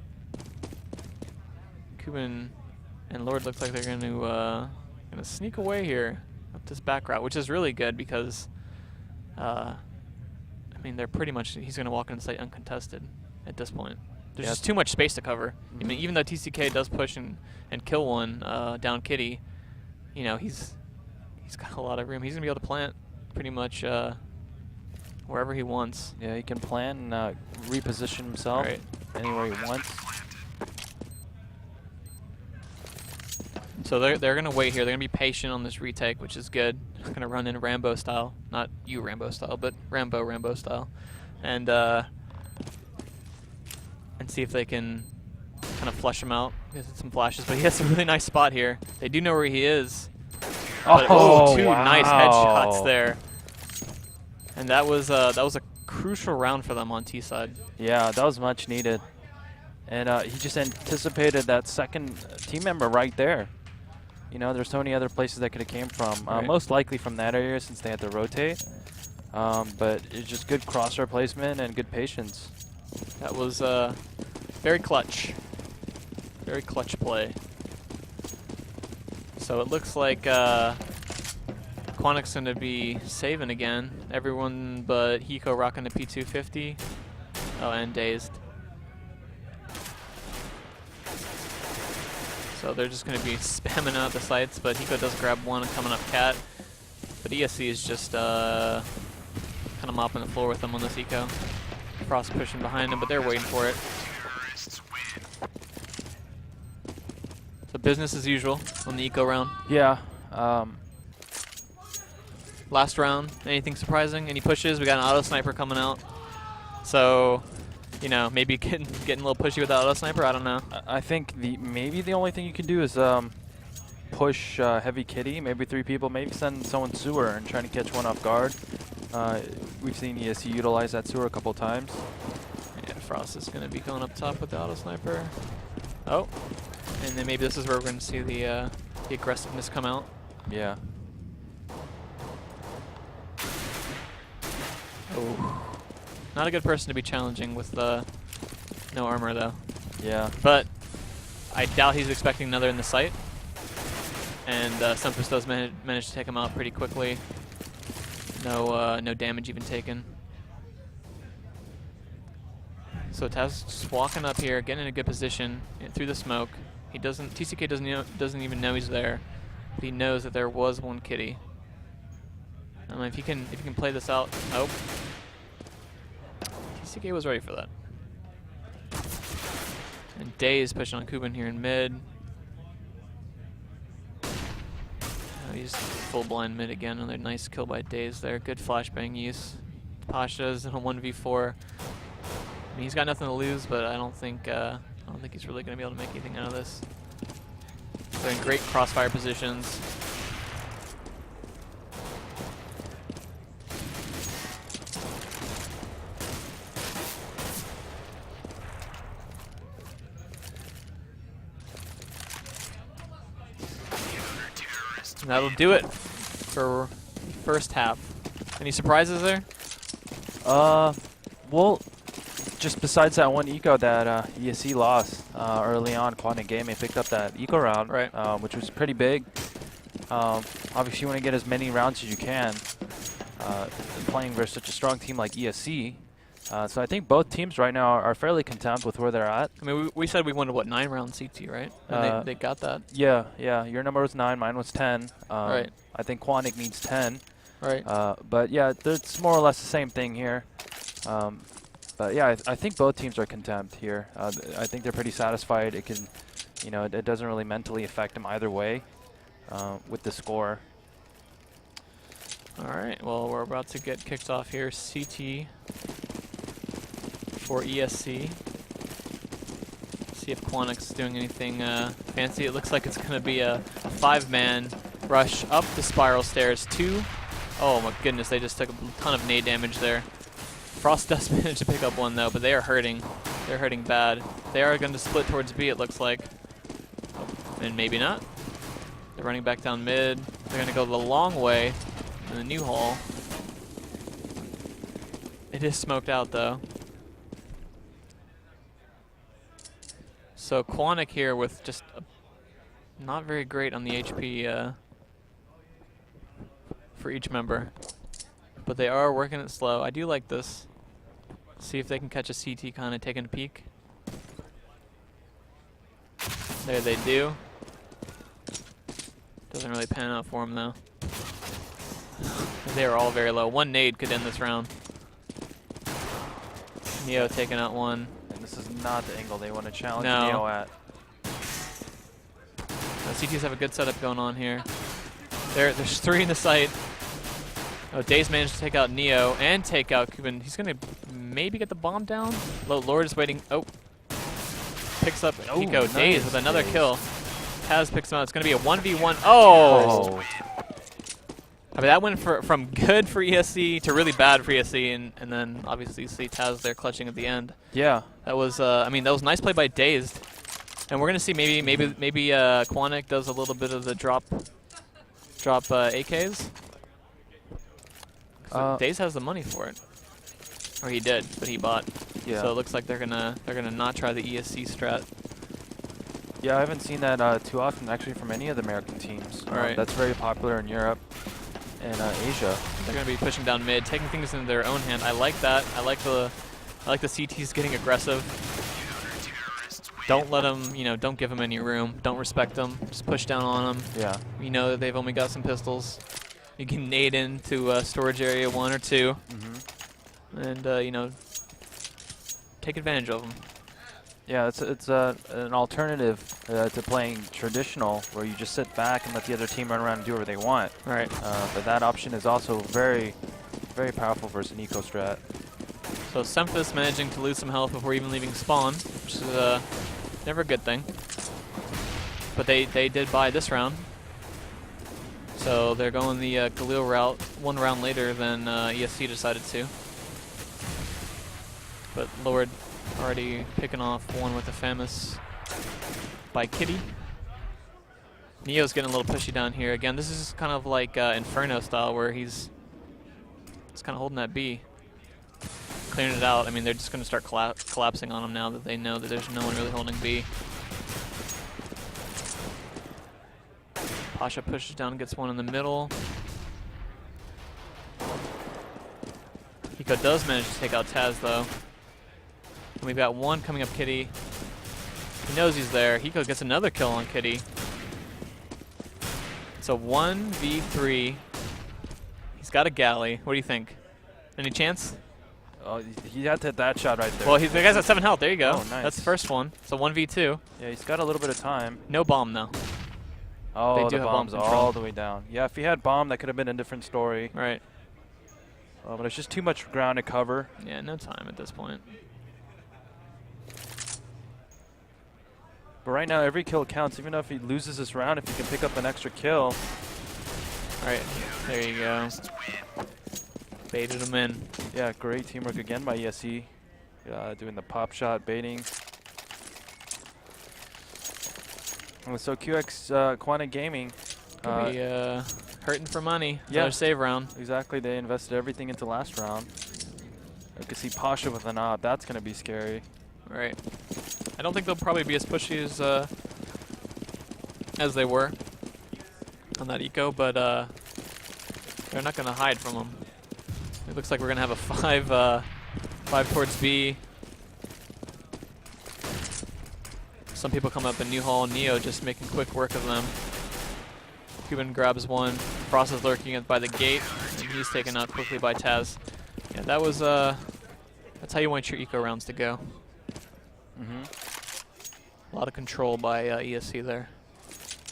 Cuban and Lord looks like they're going to sneak away here up this back route, which is really good because, I mean, they're pretty much, he's going to walk in the site uncontested at this point. There's just too much space to cover. I mean, even though TCK does push and kill one down kitty, you know, he's got a lot of room. He's going to be able to plant pretty much wherever he wants. Yeah, he can plant and reposition himself anywhere he wants. So they're going to wait here. They're going to be patient on this retake, which is good. They're going to run in Rambo style. Not you Rambo style, but Rambo style. And see if they can kind of flush him out. Get some flashes, but he has a really nice spot here. They do know where he is. Two nice headshots there. And that was a crucial round for them on T side. Yeah, that was much needed. And he just anticipated that second team member right there. You know, there's so many other places that could have came from. Most likely from that area since they had to rotate. But it's just good crosshair placement and good patience. That was very clutch. Very clutch play. So it looks like Quantic's going to be saving again. Everyone but Hiko rocking the P250. Oh, and Dazed. So they're just going to be spamming out the sites, but Hiko does grab one coming up cat. But ESC is just kind of mopping the floor with them on this Hiko. Frost pushing behind him, but they're waiting for it. So business as usual on the eco round. Yeah. Last round, anything surprising? Any pushes? We got an auto sniper coming out. So, you know, maybe getting a little pushy with the auto sniper. I don't know. I think maybe the only thing you can do is push heavy kitty. Maybe 3 people. Maybe send someone sewer and trying to catch one off guard. We've seen ESC utilize that sewer a couple times. Yeah, Frost is going to be going up top with the auto sniper. Oh, and then maybe this is where we're going to see the aggressiveness come out. Yeah. Oh, Not a good person to be challenging with no armor, though. Yeah. But I doubt he's expecting another in the site. And Sempus does manage to take him out pretty quickly. No damage even taken. So Taz just walking up here, getting in a good position through the smoke. TCK doesn't even know he's there, but he knows that there was one kitty. If you can play this out. Nope. TCK was ready for that. And Day is pushing on Kuban here in mid. Oh, he's full blind mid again. Another nice kill by Days there. Good flashbang use. Pasha's in a 1v4. I mean, he's got nothing to lose, but I don't think he's really going to be able to make anything out of this. They're in great crossfire positions. And that'll do it for the first half. Any surprises there? Well, just besides that one eco that ESC lost early on, Quantic Gaming picked up that eco round, right? Which was pretty big. Obviously, you want to get as many rounds as you can. Playing versus such a strong team like ESC. So I think both teams right now are fairly content with where they're at. I mean, we said we wanted, what, 9 round CT, right? And they got that. Yeah. Your number was 9, mine was 10. Right. I think Quantic needs 10. Right. But yeah, it's more or less the same thing here. But yeah, I think both teams are content here. I think they're pretty satisfied. It can, it doesn't really mentally affect them either way with the score. All right. Well, we're about to get kicked off here. CT for ESC. See if Quantic's doing anything fancy. It looks like it's going to be a 5-man rush up the spiral stairs. 2. Oh my goodness, they just took a ton of nade damage there. Frost does manage to pick up one though, but they are hurting. They're hurting bad. They are going to split towards B, it looks like. And maybe not. They're running back down mid. They're going to go the long way in the new hall. It is smoked out though. So Quantic here with just not very great on the HP for each member. But they are working it slow. I do like this. See if they can catch a CT kind of taking a peek. There they do. Doesn't really pan out for them though. They are all very low. One nade could end this round. Neo taking out one. And this is not the angle they want to challenge No. Neo at. CTs have a good setup going on here. There's 3 in the site. Oh, Days managed to take out Neo and take out Kuban. He's going to maybe get the bomb down. Lord is waiting. Oh. Picks up Eco. Nice. Days with another kill. Taz picks him out. It's going to be a 1v1. Oh! I mean, that went from good for ESC to really bad for ESC, and then obviously you see Taz there clutching at the end. Yeah. That was, I mean, that was a nice play by Dazed. And we're going to see maybe Quantic does a little bit of the drop AKs. Daze has the money for it, or he did, but he bought. Yeah. So it looks like they're gonna not try the ESC strat. Yeah, I haven't seen that too often actually from any of the American teams. Right. That's very popular in Europe and Asia. They're gonna be pushing down mid, taking things into their own hand. I like that. I like the CTs getting aggressive. Don't let them, don't give them any room. Don't respect them. Just push down on them. Yeah. You know that they've only got some pistols. You can nade into storage area 1 or 2, and take advantage of them. Yeah, it's an alternative to playing traditional, where you just sit back and let the other team run around and do whatever they want. Right. But that option is also very, very powerful versus an eco strat. So Semphis managing to lose some health before even leaving spawn, which is never a good thing. But they did buy this round. So they're going the Galil route 1 round later than ESC decided to. But Lord already picking off one with the famous by Kitty. Neo's getting a little pushy down here. Again, this is kind of like Inferno style, where he's kind of holding that B. clearing it out. I mean, they're just going to start collapsing on him now that they know that there's no one really holding B. Pasha pushes down, gets one in the middle. Hiko does manage to take out Taz, though. And we've got one coming up Kitty. He knows he's there. Hiko gets another kill on Kitty. It's a 1v3. He's got a galley. What do you think? Any chance? Oh, he had to hit that shot right there. Well, the guy's at 7 health. There you go. Oh, nice. That's the first one. So 1v2. Yeah, he's got a little bit of time. No bomb, though. Oh, They do the have bomb bomb's control. all the way down. Yeah, if he had bomb, that could have been a different story. Right. But it's just too much ground to cover. Yeah, no time at this point. But right now, every kill counts. Even if he loses this round, if he can pick up an extra kill. All right. There you go. Baited him in. Yeah, great teamwork again by ESC. Doing the pop shot, baiting. And so QX Quantic Gaming. Could be hurting for money. Yeah. Another save round. Exactly, they invested everything into last round. I can see Pasha with an op. That's going to be scary. Right. I don't think they'll probably be as pushy as they were on that eco, but they're not going to hide from them. It looks like we're going to have a 5 towards B. Some people come up in New Hall. Neo just making quick work of them. Cuban grabs one. Frost is lurking by the gate, and he's taken out quickly by Taz. Yeah, that was that's how you want your eco rounds to go. A lot of control by ESC there.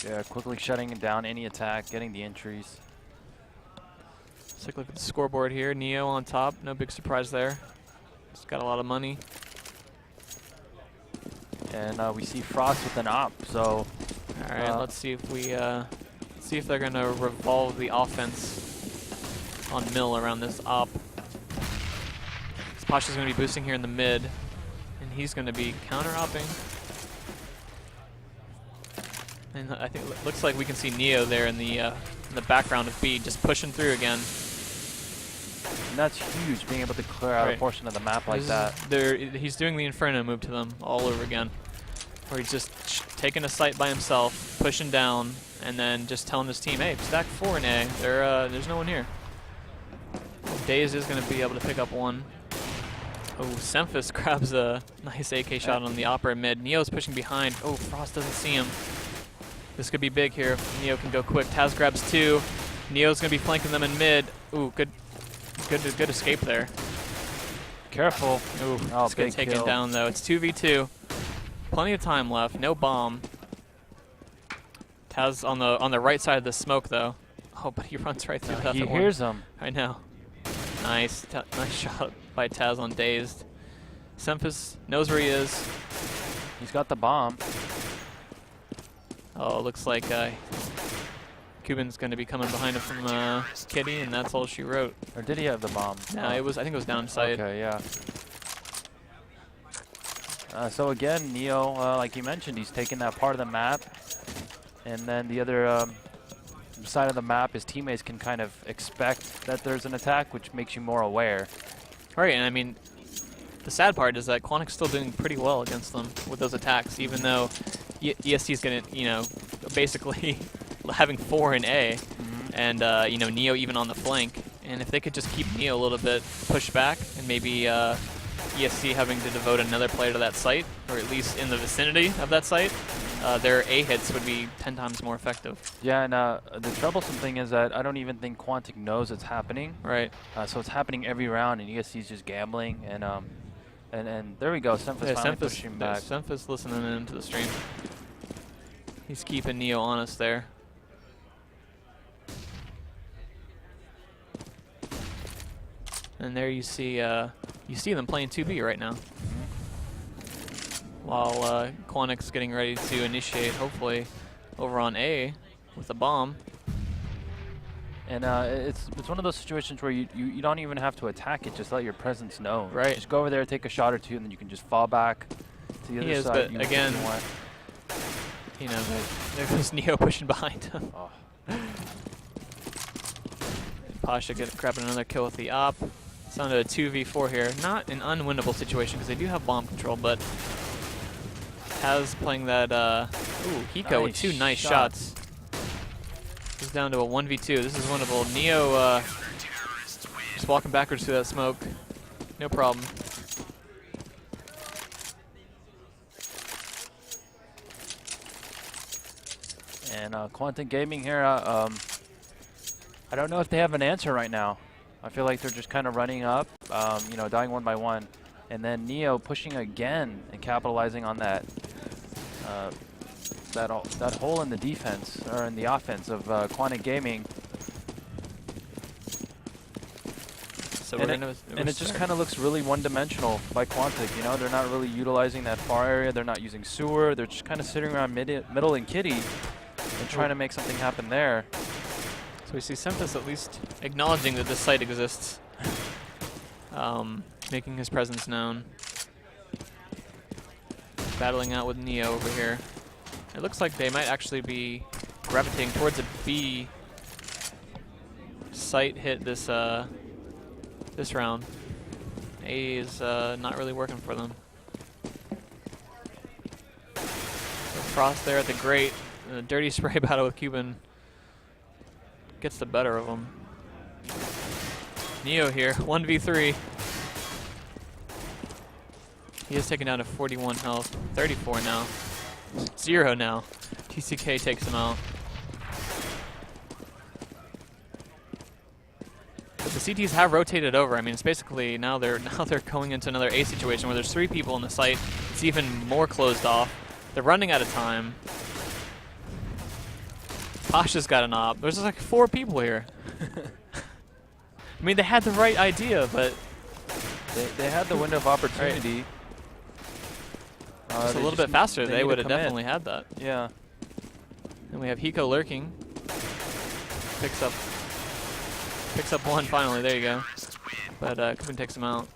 Yeah, quickly shutting down any attack, getting the entries. Let's take a look at the scoreboard here. Neo on top. No big surprise there. He's got a lot of money. And we see Frost with an op. So, All right, let's see if we see if they're gonna revolve the offense on Mill around this op. Pasha's gonna be boosting here in the mid, and he's gonna be counter-opping. And I think it looks like we can see Neo there in the background of B, just pushing through again. and that's huge, being able to clear out a portion of the map like that. He's doing the Inferno move to them all over again, where he's just taking a site by himself, pushing down, and then just telling his team, hey, stack 4 in A. There's no one here. Daze is going to be able to pick up one. Oh, Semphis grabs a nice AK shot on the opera mid. Neo's pushing behind. Oh, Frost doesn't see him. This could be big here. Neo can go quick. Taz grabs 2. Neo's going to be flanking them in mid. Ooh, good escape there. Careful. Ooh, Oh, it's getting big taken kill. down though. It's 2v2. Plenty of time left. No bomb. Taz on the right side of the smoke though. Oh, but he runs right through that. He hears him. I know. Nice shot by Taz on Dazed. Semphis knows where he is. He's got the bomb. Oh, looks like Cuban's going to be coming behind him from Kitty, and that's all she wrote. Or did he have the bomb? No, I think it was downside. Okay, yeah. So again, Neo, like you mentioned, he's taking that part of the map, and then the other side of the map, his teammates can kind of expect that there's an attack, which makes you more aware. Right, and I mean, the sad part is that Quantic's still doing pretty well against them with those attacks, even though ESC's going to, basically having 4 in A, and, Neo even on the flank. And if they could just keep Neo a little bit pushed back, and maybe ESC having to devote another player to that site, or at least in the vicinity of that site, their A hits would be 10 times more effective. Yeah, and the troublesome thing is that I don't even think Quantic knows it's happening. Right. So it's happening every round, and ESC's just gambling, and there we go. Semphis finally pushing back. Semphis listening in to the stream. He's keeping Neo honest there. And there you see them playing 2B right now. While Quantic's getting ready to initiate, hopefully, over on A with a bomb. And it's one of those situations where you don't even have to attack it, just let your presence know. Right. Just go over there, take a shot or two, and then you can just fall back to the other side. But again, there's Neo pushing behind him. Oh. Pasha grabbing another kill with the op. It's down to a 2v4 here. Not an unwinnable situation because they do have bomb control, but Taz playing that. Ooh, Hiko with 2 nice shots. He's down to a 1v2. This is winnable. Neo just walking backwards through that smoke. No problem. And Quantic Gaming here, I don't know if they have an answer right now. I feel like they're just kind of running up, you know, dying one by one. And then Neo pushing again and capitalizing on that that hole in the defense, or in the offense of Quantic Gaming. So and it just kind of looks really one-dimensional by Quantic. You know, they're not really utilizing that far area. They're not using sewer. They're just kind of sitting around middle and kitty and trying to make something happen there. So we see Semtis at least acknowledging that this site exists, making his presence known. Battling out with Neo over here. It looks like they might actually be gravitating towards a B site hit this this round. A is not really working for them. So Frost there at the grate. A dirty spray battle with Cuban gets the better of him. Neo here, 1v3. He is taken down to 41 health, 34 now. 0 now. TCK takes him out. But the CTs have rotated over. I mean, it's basically now they're going into another A situation where there's 3 people in the site. It's even more closed off. They're running out of time. Pasha's got an op. There's like 4 people here. I mean, they had the right idea, but they had the window of opportunity. Just a little bit faster, they would have definitely had that. Yeah. And we have Hiko lurking. Picks up 1 finally. There you go. But Kuban takes him out.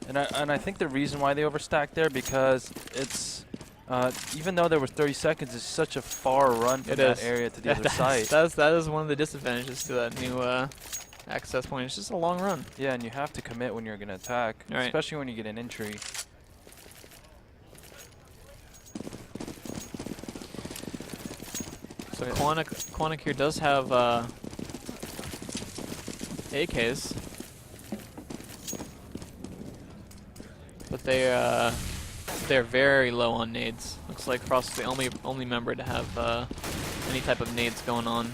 And I think the reason why they overstacked there, because it's even though there was 30 seconds, it's such a far run from that area to the other side. That is one of the disadvantages to that new access point. It's just a long run. Yeah, and you have to commit when you're going to attack, especially when you get an entry. So Quantic here does have AKs, but they're very low on nades. Looks like Frost is the only member to have any type of nades going on.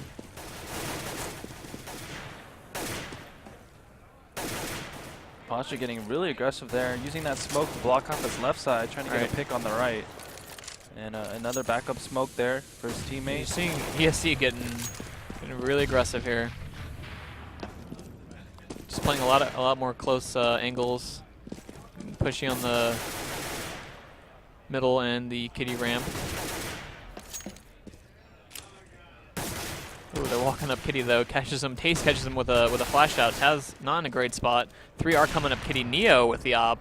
Pasha getting really aggressive there, using that smoke to block off his left side, trying to get a pick on the right. And another backup smoke there for his teammate. You're seeing ESC getting really aggressive here. Just playing a lot more close angles, pushing on the middle and the kitty ramp. Ooh, they're walking up kitty though. Catches him. Taste catches him with a flash out. Taz not in a great spot. 3 are coming up kitty. Neo with the op.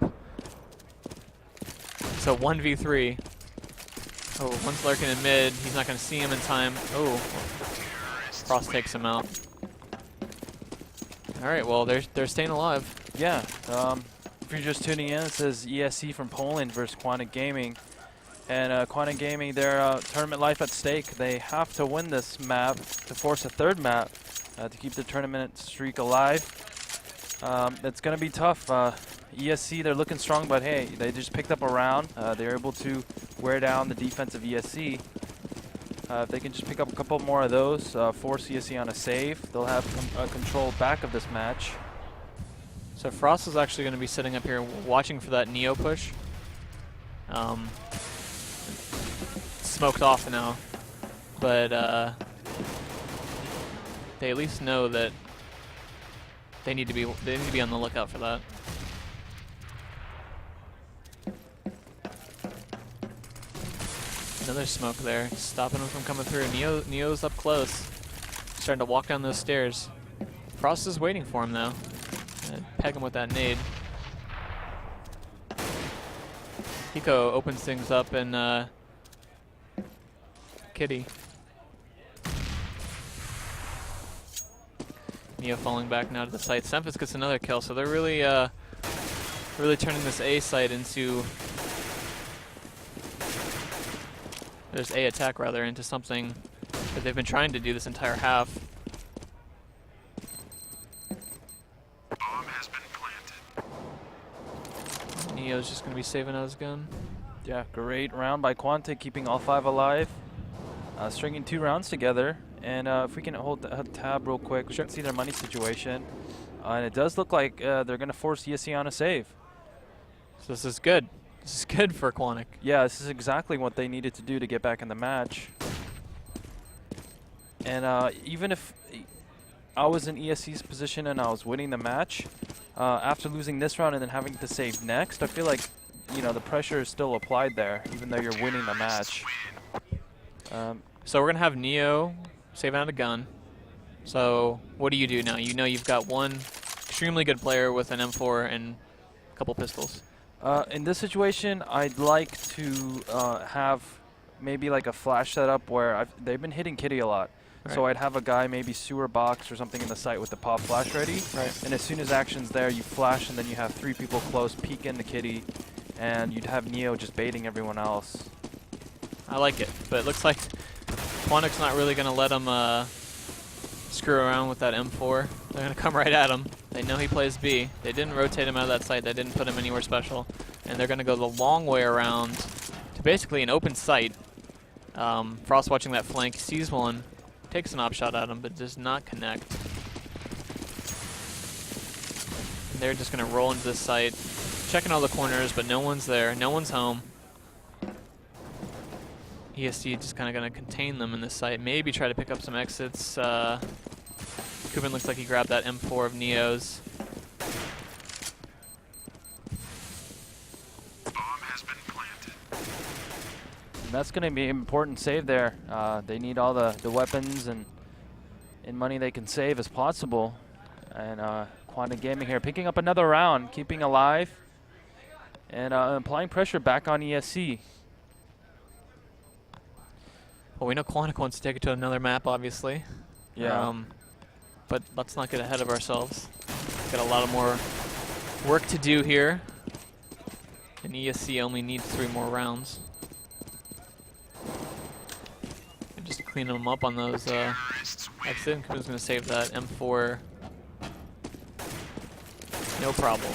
So 1v3. Oh, one's lurking in mid. He's not going to see him in time. Oh, Frost takes him out. All right, well, they're staying alive. Yeah. If you're just tuning in, it says ESC from Poland versus Quantic Gaming. And Quantic Gaming, their tournament life at stake. They have to win this map to force a 3rd map to keep the tournament streak alive. It's going to be tough. ESC, they're looking strong, but hey, they just picked up a round. They're able to wear down the defense of ESC. If they can just pick up a couple more of those, force ESC on a save, they'll have control back of this match. So Frost is actually going to be sitting up here watching for that Neo push. Smoked off now, but they at least know that they need to be on the lookout for that. Another smoke there, stopping him from coming through. Neo's up close, starting to walk down those stairs. Frost is waiting for him though. Peg him with that nade. Hiko opens things up and Kitty. Neo falling back now to the site. Semphis gets another kill, so they're really turning this A site into this A attack rather into something that they've been trying to do this entire half. Neo's just gonna be saving out his gun. Yeah, great round by Quantic, keeping all 5 alive. Stringing 2 rounds together. And if we can hold the tab real quick, we can see their money situation. And it does look like they're going to force ESC on a save. So this is good. This is good for Quantic. Yeah, this is exactly what they needed to do to get back in the match. And even if I was in ESC's position and I was winning the match, after losing this round and then having to save next, I feel like, you know, the pressure is still applied there, even though you're winning the match. So we're going to have Neo saving out a gun. So what do you do now? You know you've got one extremely good player with an M4 and a couple pistols. In this situation, I'd like to have maybe like a flash setup where they've been hitting Kitty a lot. Right. So I'd have a guy maybe sewer box or something in the site with the pop flash ready. Right. And as soon as action's there, you flash and then you have 3 people close, peek into Kitty, and you'd have Neo just baiting everyone else. I like it, but it looks like Quantic's not really going to let him screw around with that M4. They're going to come right at him. They know he plays B. They didn't rotate him out of that site. They didn't put him anywhere special. And they're going to go the long way around to basically an open site. Frost watching that flank, sees one, takes an op shot at him, but does not connect. And they're just going to roll into this site, checking all the corners, but no one's there. No one's home. ESC just kind of going to contain them in this site. Maybe try to pick up some exits. Kubin looks like he grabbed that M4 of Neo's. And that's going to be an important save there. They need all the weapons and money they can save as possible. And Quantic Gaming here picking up another round, keeping alive, and applying pressure back on ESC. Well, we know Quantic wants to take it to another map, obviously. Yeah. But let's not get ahead of ourselves. Got a lot of more work to do here. And ESC only needs 3 more rounds. And just clean them up on those exits. Who's going to save that M4? No problem.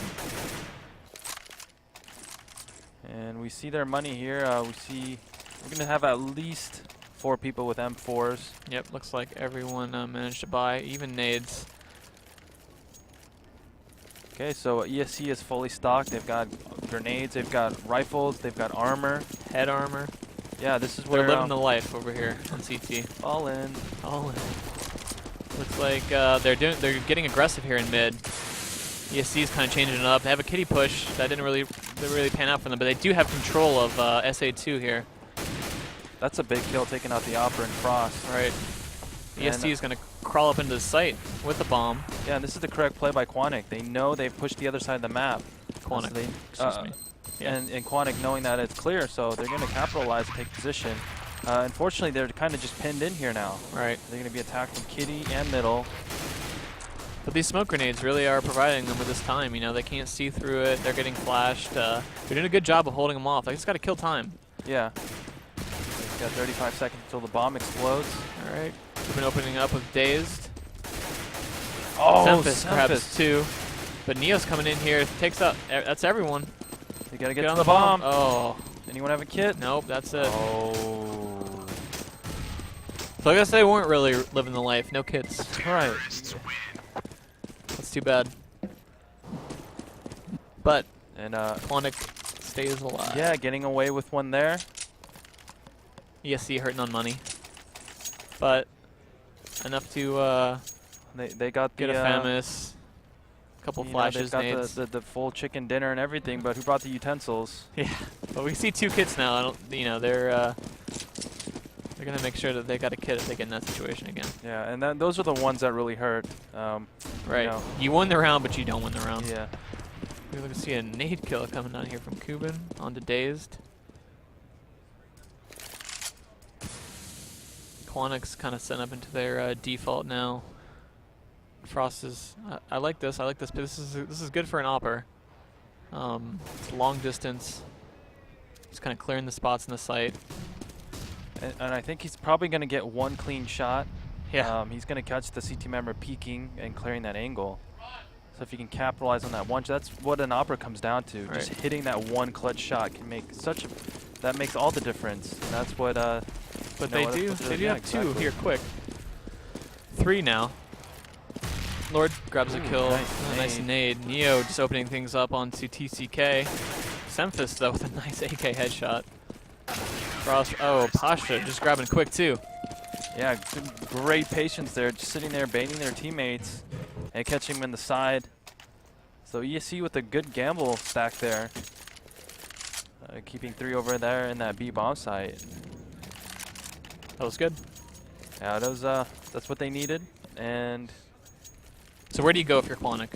And we see their money here. We're going to have at least 4 people with M4s. Yep, looks like everyone managed to buy, even nades. Okay, so ESC is fully stocked. They've got grenades, they've got rifles, they've got armor. Head armor. Yeah, this is where They're living the life over here on CT. all in. All in. Looks like they're getting aggressive here in mid. ESC's kind of changing it up. They have a kitty push that didn't really pan out for them, but they do have control of SA2 here. That's a big kill, taking out the Opera and Frost. Right. ESC is going to crawl up into the site with the bomb. Yeah, and this is the correct play by Quantic. They know they've pushed the other side of the map. Quantic, excuse me. Yeah. And Quantic knowing that it's clear, so they're going to capitalize and take position. Unfortunately, they're kind of just pinned in here now. Right. They're going to be attacked from Kitty and middle. But these smoke grenades really are providing them with this time. You know, they can't see through it. They're getting flashed. They're doing a good job of holding them off. They just got to kill time. Yeah. They've got 35 seconds until the bomb explodes. All right. We've been opening up with Dazed. Oh, Semphis perhaps too. But Neo's coming in here. Takes out. That's everyone. You got to get on the bomb. Oh. Anyone have a kit? Nope, that's it. Oh. So I guess they weren't really living the life. No kits. Right. That's too bad. But And Quantic stays alive. yeah, getting away with one there. ESC hurting on money. But enough to They got get the a Famis. Couple flashes, they've nades. got the full chicken dinner and everything, but who brought the utensils? Yeah, but we see 2 kits now. I don't, you know, they're gonna make sure that they got a kit if they get in that situation again. Yeah, and those are the ones that really hurt. Right. You know. You won the round, but you don't win the round. Yeah. We're gonna see a nade kill coming down here from Kubin onto Dazed. Quantic's kind of set up into their default now. Frost is. I like this. I like this. But this is good for an opper. It's long distance. Just kind of clearing the spots in the site. And I think he's probably going to get one clean shot. Yeah. He's going to catch the CT member peeking and clearing that angle. So if you can capitalize on that one, that's what an opera comes down to. Right. Just hitting that one clutch shot can make such a. That makes all the difference. And that's what. But they do have two here quick. 3 now. Lord grabs a kill. Nice nade. Neo just opening things up onto TCK. Semphis though with a nice AK headshot. Frost. Oh, Pasha just grabbing quick too. Yeah, great patience there, just sitting there baiting their teammates and catching them in the side. So ESC with a good gamble stack there. Keeping 3 over there in that B bomb site. That was good. Yeah, that's what they needed. And so where do you go if you're Quantic?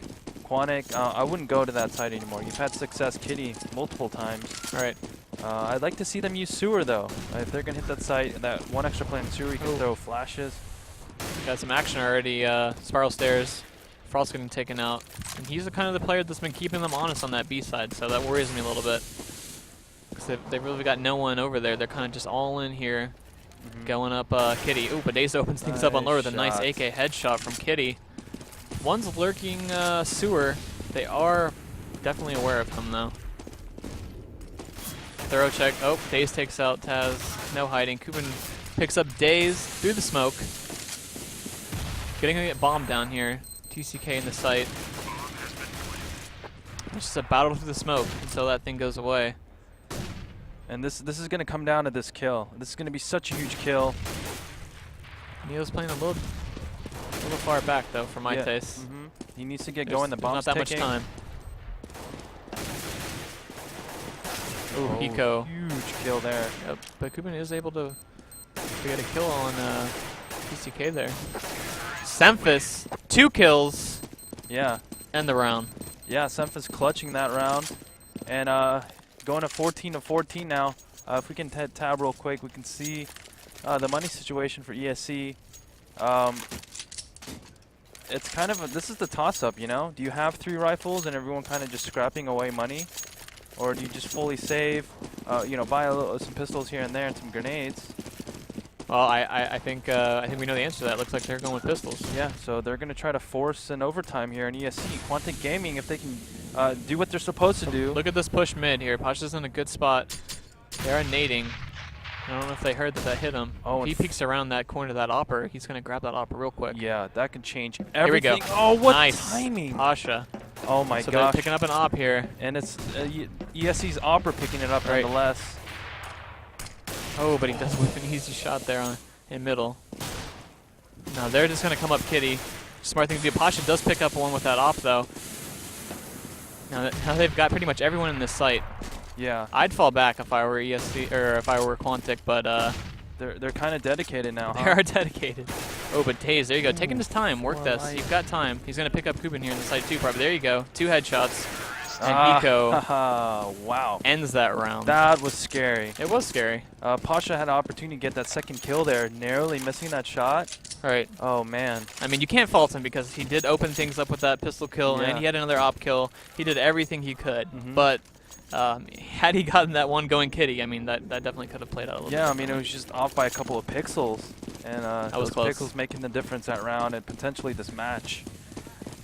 Quantic, I wouldn't go to that site anymore. You've had success Kitty multiple times. All right. I'd like to see them use sewer though. If they're gonna hit that site, that one extra play in sewer, you can throw flashes. Got some action already. Spiral stairs. Frost getting taken out, and he's the kind of the player that's been keeping them honest on that B side, so that worries me a little bit. Because they've really got no one over there. They're kind of just all in here, going up Kitty. Ooh, but Daze opens things up on lower with a nice AK headshot from Kitty. One's lurking sewer. They are definitely aware of him though. Thorough check. Oh, Daze takes out Taz. No hiding. Kubin picks up Daze through the smoke. Getting to get bombed down here. TCK in the site. It's just a battle through the smoke until that thing goes away. And this is going to come down to this kill. This is going to be such a huge kill. Neo's playing a little far back though, for my taste. He needs to get going. The bomb's not that much time. Ooh, Hiko. Huge kill there. Yep, but Kubin is able to get a kill on TCK there. Semphis, 2 kills. Yeah. End the round. Yeah, Semphis clutching that round. And going to 14-14 now. If we can tab real quick, we can see the money situation for ESC. It's kind of this is the toss-up, you know? Do you have 3 rifles and everyone kind of just scrapping away money? Or do you just fully save, you know, buy some pistols here and there and some grenades? Well, I think we know the answer to that. Looks like they're going with pistols. Yeah, so they're going to try to force an overtime here in ESC. Quantic Gaming, if they can do what they're supposed to do. Look at this push mid here. Pasha's in a good spot. They are nading. I don't know if they heard that hit him. Oh, if he peeks around that corner of that opper, he's going to grab that opper real quick. Yeah, that can change everything. Here we go. Oh, what nice timing. Pasha. Oh my gosh. So gosh. they're picking up an op here. And it's ESC's opper picking it up nonetheless. Oh, but he does whip an easy shot there in middle. Now they're just going to come up Kitty. Smart thing to do. Pasha does pick up one with that op though. Now they've got pretty much everyone in this site. Yeah. I'd fall back if I were ESC or if I were Quantic, but they're kind of dedicated now. They are dedicated. Oh, but Daze, there you go. Taking his time. Work this. You've got time. He's going to pick up Kubin here in the site too, probably. There you go. 2 headshots. And Hiko wow. ends that round. That was scary. It was scary. Pasha had an opportunity to get that second kill there, narrowly missing that shot. Right. Oh, man. I mean, you can't fault him because he did open things up with that pistol kill, and he had another op kill. He did everything he could. But had he gotten that one going Kitty, I mean, that definitely could have played out a little bit. Yeah, I mean, it was just off by a couple of pixels. And those pixels making the difference that round and potentially this match.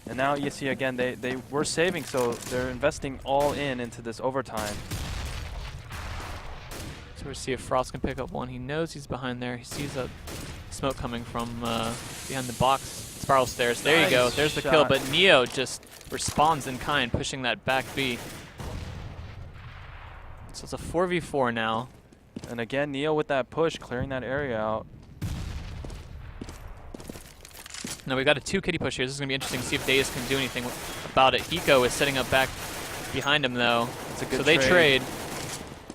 And now you see again, they were saving, so they're investing all into this overtime. So we'll see if Frost can pick up one. He knows he's behind there. He sees a smoke coming from behind the box. Spiral stairs. There you go. There's the kill. But Neo just responds in kind, pushing that back B. So it's a 4v4 now. And again, Neo with that push, clearing that area out. Now we've got a 2 Kitty push here. This is going to be interesting to see if Daze can do anything about it. Hiko is setting up back behind him, though. It's a good so they trade.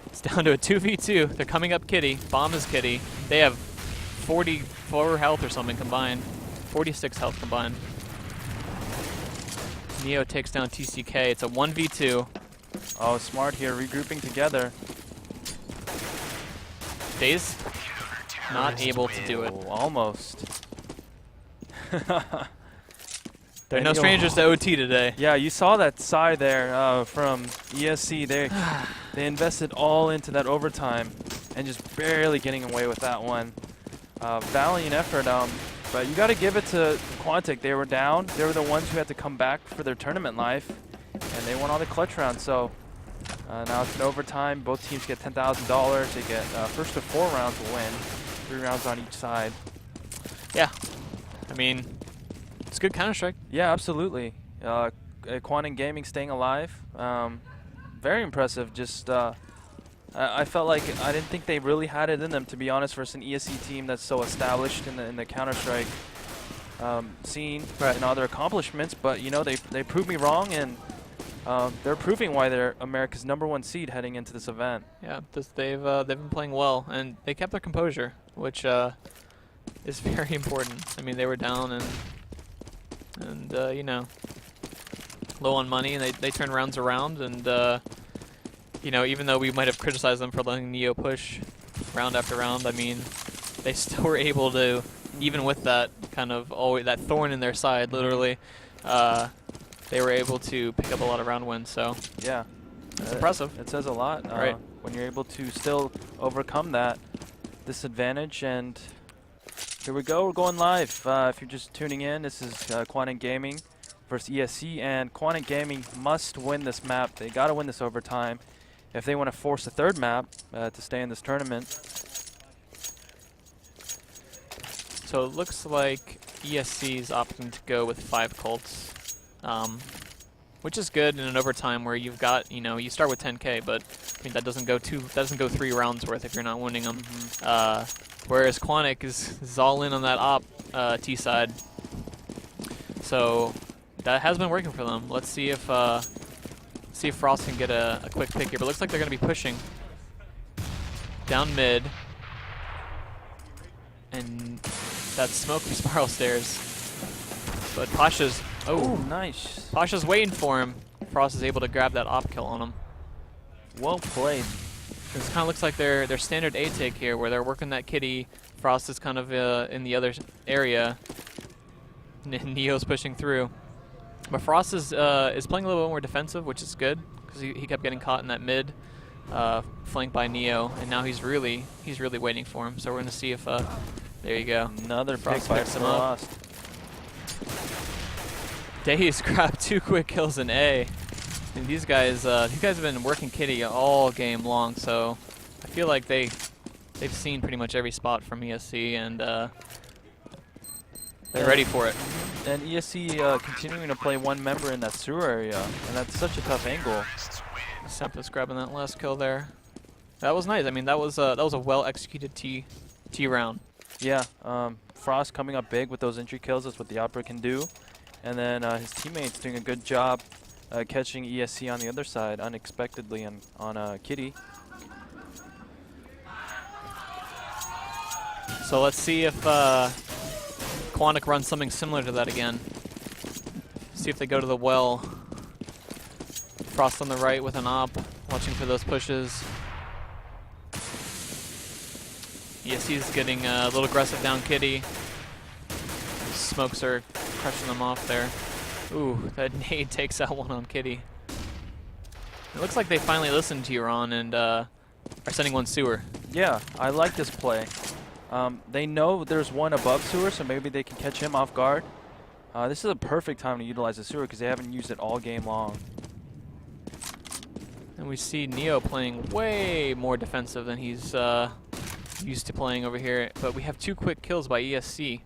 It's down to a 2v2. They're coming up Kitty. Bomb is Kitty. They have 44 health or something combined. 46 health combined. Neo takes down TCK. It's a 1v2. Oh, smart here, regrouping together. Daze not able to do it. Almost. They're And no strangers to OT today. Yeah, you saw that side there from ESC. They invested all into that overtime and just barely getting away with that one. Valiant effort, but you got to give it to Quantic. They were down. They were the ones who had to come back for their tournament life, and they won all the clutch rounds. So now it's an overtime. Both teams get $10,000. They get first of 4 rounds to win, 3 rounds on each side. Yeah. I mean, it's good Counter-Strike. Yeah, absolutely. Quantic Gaming staying alive. Very impressive. Just I felt like I didn't think they really had it in them, to be honest, versus an ESC team that's so established in the Counter-Strike scene and other accomplishments. But you know, they proved me wrong, and they're proving why they're America's #1 seed heading into this event. Yeah, they've been playing well, and they kept their composure, which is very important. I mean, they were down and you know, low on money, and they turned rounds around, and you know, even though we might have criticized them for letting Neo push round after round, I mean, they still were able to, even with that kind of that thorn in their side, literally, they were able to pick up a lot of round wins. So yeah, it's impressive. It says a lot, right? When you're able to still overcome that disadvantage. And here we go. We're going live. If you're just tuning in, this is Quantic Gaming versus ESC, and Quantic Gaming must win this map. They got to win this overtime if they want to force a 3rd map to stay in this tournament. So it looks like ESC is opting to go with 5 cults, which is good in an overtime where you've got, you know, you start with 10K, but I mean that doesn't go 3 rounds worth if you're not winning them. Whereas Quantic is all in on that op T side, so that has been working for them. Let's see if Frost can get a quick pick here. But it looks like they're going to be pushing down mid, and that smoke from Spiral Stairs. But Pasha's Nice. Pasha's waiting for him. Frost is able to grab that op kill on him. Well played. This kind of looks like their standard A take here, where they're working that kitty. Frost is kind of in the other area. Neo's pushing through. But Frost is playing a little bit more defensive, which is good, because he kept getting caught in that mid, flanked by Neo, and now he's really waiting for him. So we're going to see if there you go. Another Frost pick by picks him up. Frost. Days grabbed 2 quick kills in A. And these guys have been working kitty all game long, so I feel like they've seen pretty much every spot from ESC, and they're ready for it. And ESC continuing to play 1 member in that sewer area, and that's such a tough angle. Sempus grabbing that last kill there. That was nice. I mean, that was a well executed T round. Yeah, Frost coming up big with those entry kills. That's what the Opera can do. And then his teammates doing a good job catching ESC on the other side unexpectedly on Kitty. So let's see if Quantic runs something similar to that again. See if they go to the well. Frost on the right with an op, watching for those pushes. ESC's getting a little aggressive down kitty. Smokes are crushing them off there. Ooh, that nade takes out one on kitty. It looks like they finally listened to Euron and are sending one sewer. Yeah, I like this play. They know there's one above sewer, so maybe they can catch him off guard. This is a perfect time to utilize the sewer because they haven't used it all game long. And we see Neo playing way more defensive than he's used to playing over here. But we have 2 quick kills by ESC.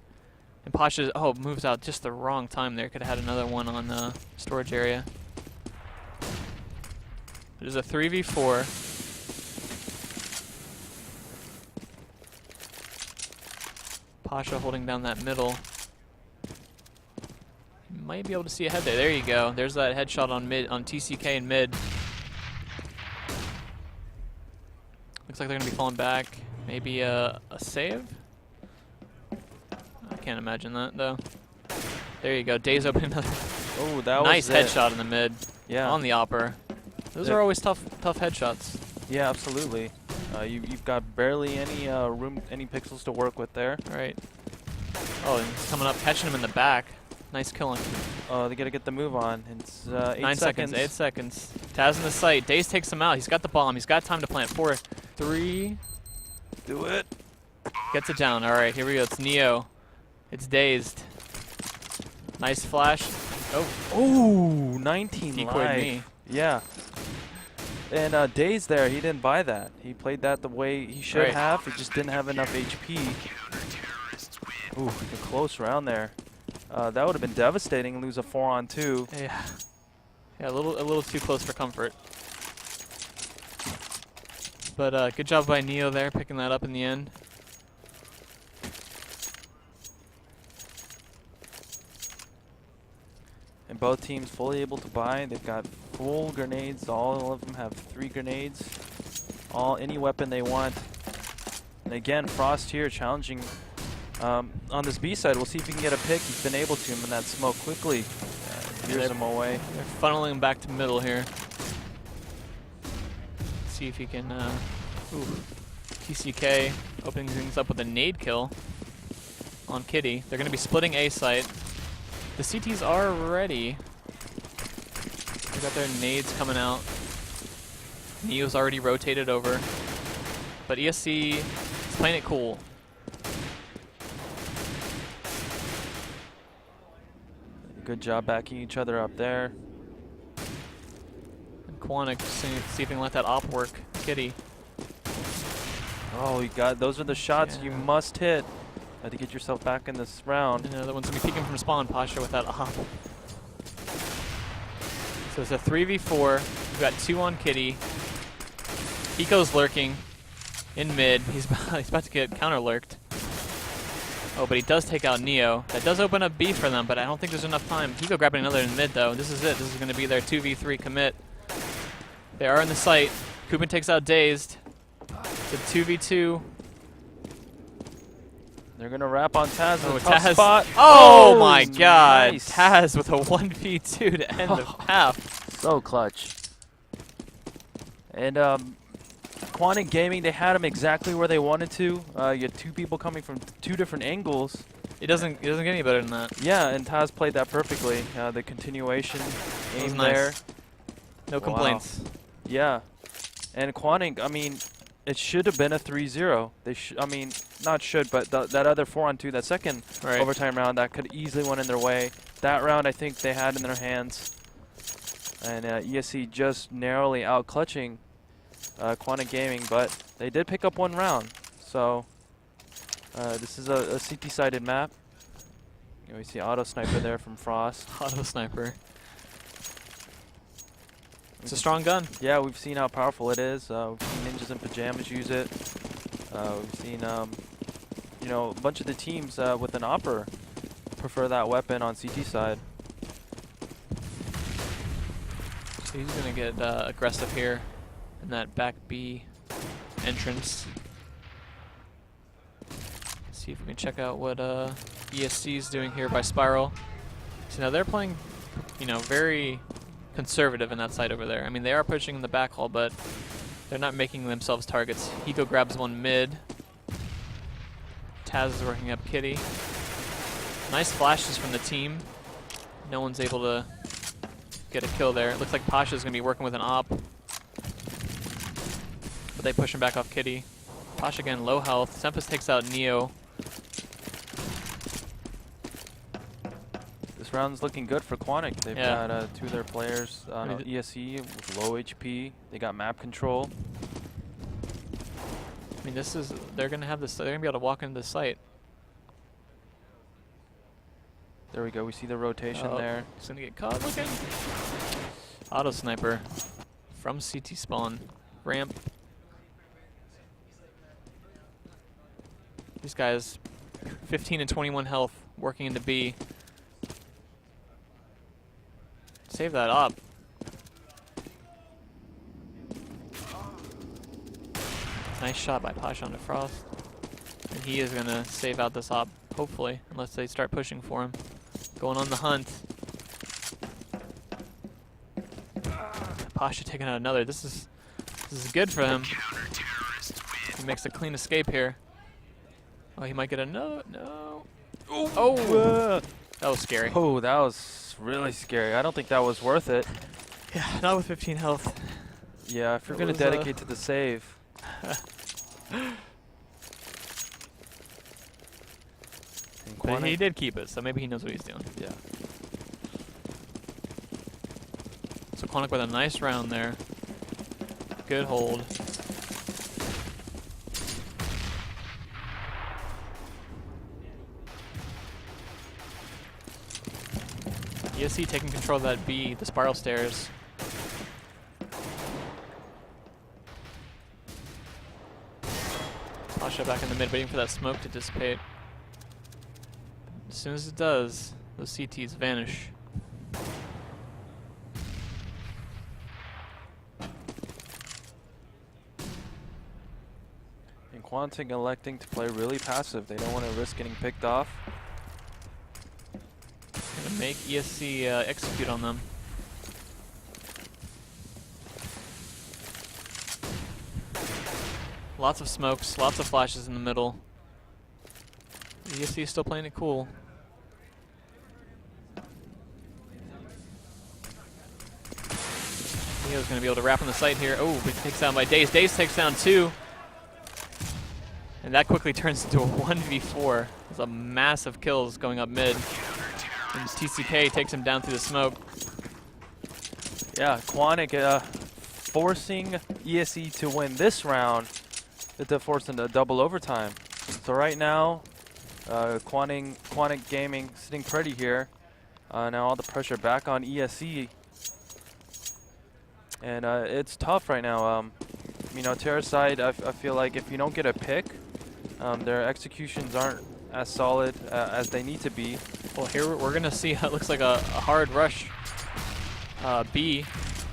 And Pasha, moves out just the wrong time there. Could have had another one on the storage area. It is a 3v4. Pasha holding down that middle. Might be able to see a head there. There you go. There's that headshot on mid, on TCK and mid. Looks like they're gonna be falling back. Maybe a save? I can't imagine that though. There you go. Days open another. Oh, that nice was headshot in the mid. Yeah. On the opper. Those are always tough headshots. Yeah, absolutely. You've got barely any room, any pixels to work with there. Right. Oh, and he's coming up, catching him in the back. Nice killing. Oh, they gotta get the move on. It's 8 9 seconds. 8 seconds. Taz in the site. Daze takes him out. He's got the bomb. He's got time to plant. 4, 3. Do it. Gets it down. All right, here we go. It's Neo. It's Dazed. Nice flash. Oh, Ooh, 19 decoyed life. me. Yeah. And Daze there, he didn't buy that. He played that the way he should Right. have. He just didn't have enough HP. Ooh, a close round there. That would have been devastating. Lose a 4-on-2. Yeah. Yeah, a little too close for comfort. But good job by Neo there, picking that up in the end. And both teams fully able to buy. They've got full grenades. All of them have 3 grenades. Any weapon they want. And again, Frost here challenging on this B side. We'll see if he can get a pick. He's been able to, and that smoke quickly veers him away. They're funneling him back to middle here. See if he can. Ooh, TCK opening things up with a nade kill on Kitty. They're going to be splitting A site. The CTs are ready. They got their nades coming out. Neo's already rotated over, but ESC is playing it cool. Good job backing each other up there. And Quantic see if he can let that op work. Kitty. Oh, you got those are the shots Yeah. you must hit to get yourself back in this round. And another one's going to be peeking from spawn. Pasha with that op. So it's a 3v4. We've got 2 on Kitty. Hiko's lurking in mid. He's about to get counter lurked. Oh, but he does take out Neo. That does open up B for them, but I don't think there's enough time. Hiko grabbing another in mid, though. This is it. This is going to be their 2v3 commit. They are in the site. Kubin takes out Dazed. It's a 2v2. They're gonna wrap on Taz. Oh, in a tough Taz. spot. Oh my god. Nice. Taz with a 1v2 to end the half. So clutch. And Quantic Gaming, they had him exactly where they wanted to. You had 2 people coming from 2 different angles. It doesn't get any better than that. Yeah, and Taz played that perfectly. The continuation aim nice. there. No complaints. Yeah. And Quantic, I mean, it should have been a 3-0. I mean, not should, but that other 4-on-2, that second Right. overtime round, that could easily went in their way. That round, I think they had in their hands. And ESC just narrowly out-clutching Quantic Gaming, but they did pick up 1 round. So this is a CT-sided map. You know, we see auto sniper there from Frost. Auto sniper. It's a strong gun. Yeah, we've seen how powerful it is. We've seen Ninjas in Pajamas use it. We've seen, you know, a bunch of the teams with an Opera prefer that weapon on CT side. So he's going to get aggressive here in that back B entrance. See if we can check out what ESC is doing here by Spiral. So now they're playing, you know, very conservative in that side over there. I mean, they are pushing in the back hall, but they're not making themselves targets. Hiko grabs one mid. Taz is working up Kitty. Nice flashes from the team. No one's able to get a kill there. It looks like Pasha's going to be working with an op. But they push him back off Kitty. Pasha again, low health. Sempus takes out Neo. This round's looking good for Quantic. They've Yeah. got 2 of their players on ESC with low HP. They got map control. I mean, this is, they're going to have this, they're going to be able to walk into the site. There we go. We see the rotation there. He's going to get caught looking. Auto sniper from CT spawn. Ramp. These guys, 15 and 21 health, working into B. Save that up. Nice shot by Pasha onto Frost. And he is going to save out this op, hopefully, unless they start pushing for him. Going on the hunt. Pasha taking out another. This is good for him. He makes a clean escape here. Oh, he might get another. No. Oh! That was scary. Oh, that was really scary. I don't think that was worth it. Yeah, not with 15 health. Yeah, if you're That going to was, dedicate to the save. But he did keep it, so maybe he knows what he's doing. Yeah. So Quantic with a nice round there. Good hold. ESC taking control of that B, the spiral stairs. Pasha back in the mid, waiting for that smoke to dissipate. As soon as it does, those CTs vanish. And Quantic electing to play really passive. They don't want to risk getting picked off. Gonna make ESC execute on them. Lots of smokes, lots of flashes in the middle. ESC is still playing it cool. Neo's gonna be able to wrap on the site here. Oh, but he takes down by Daze. Daze takes down 2. And that quickly turns into a 1v4. There's a massive kills going up mid. And TCK takes him down through the smoke. Yeah, Quantic forcing ESC to win this round. To force into double overtime. So right now, Quantic Gaming sitting pretty here. Now all the pressure back on ESC. And it's tough right now. You know, Terra side, I feel like if you don't get a pick, their executions aren't as solid as they need to be. Well, here we're going to see it looks like a hard rush B,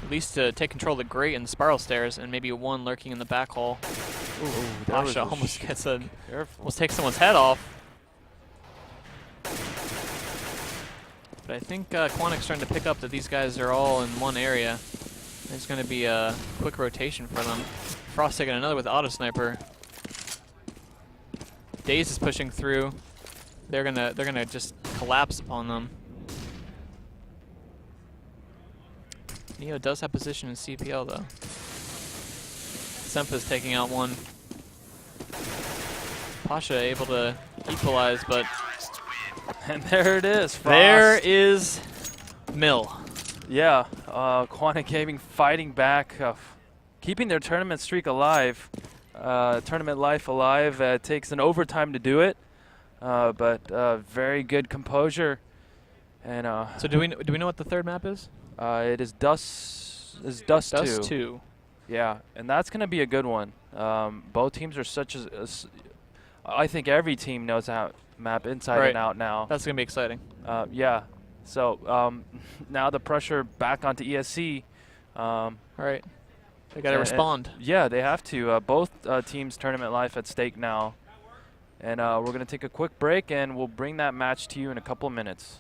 at least to take control of the grate and the spiral stairs, and maybe one lurking in the back hall. Ooh, Pasha almost gets almost takes someone's head off. But I think Quantic's starting to pick up that these guys are all in one area. There's going to be a quick rotation for them. Frost taking another with auto sniper. Daze is pushing through. They're gonna just collapse upon them. Neo does have position in CPL though. Sempa's taking out one. Pasha able to equalize, but And there it is, Frost. there is Mill. Yeah, Quantic Gaming fighting back, keeping their tournament streak alive. Tournament life alive. Takes an overtime to do it, but very good composure. And So do we know what the third map is? it is Dust 2. 2. Yeah, and that's going to be a good one. Both teams are I think every team knows how map inside and out now. That's gonna be exciting. Yeah. So now the pressure back onto ESC. All right. They got to respond. Yeah, they have to. Both teams' tournament life at stake now. And we're going to take a quick break, and we'll bring that match to you in a couple of minutes.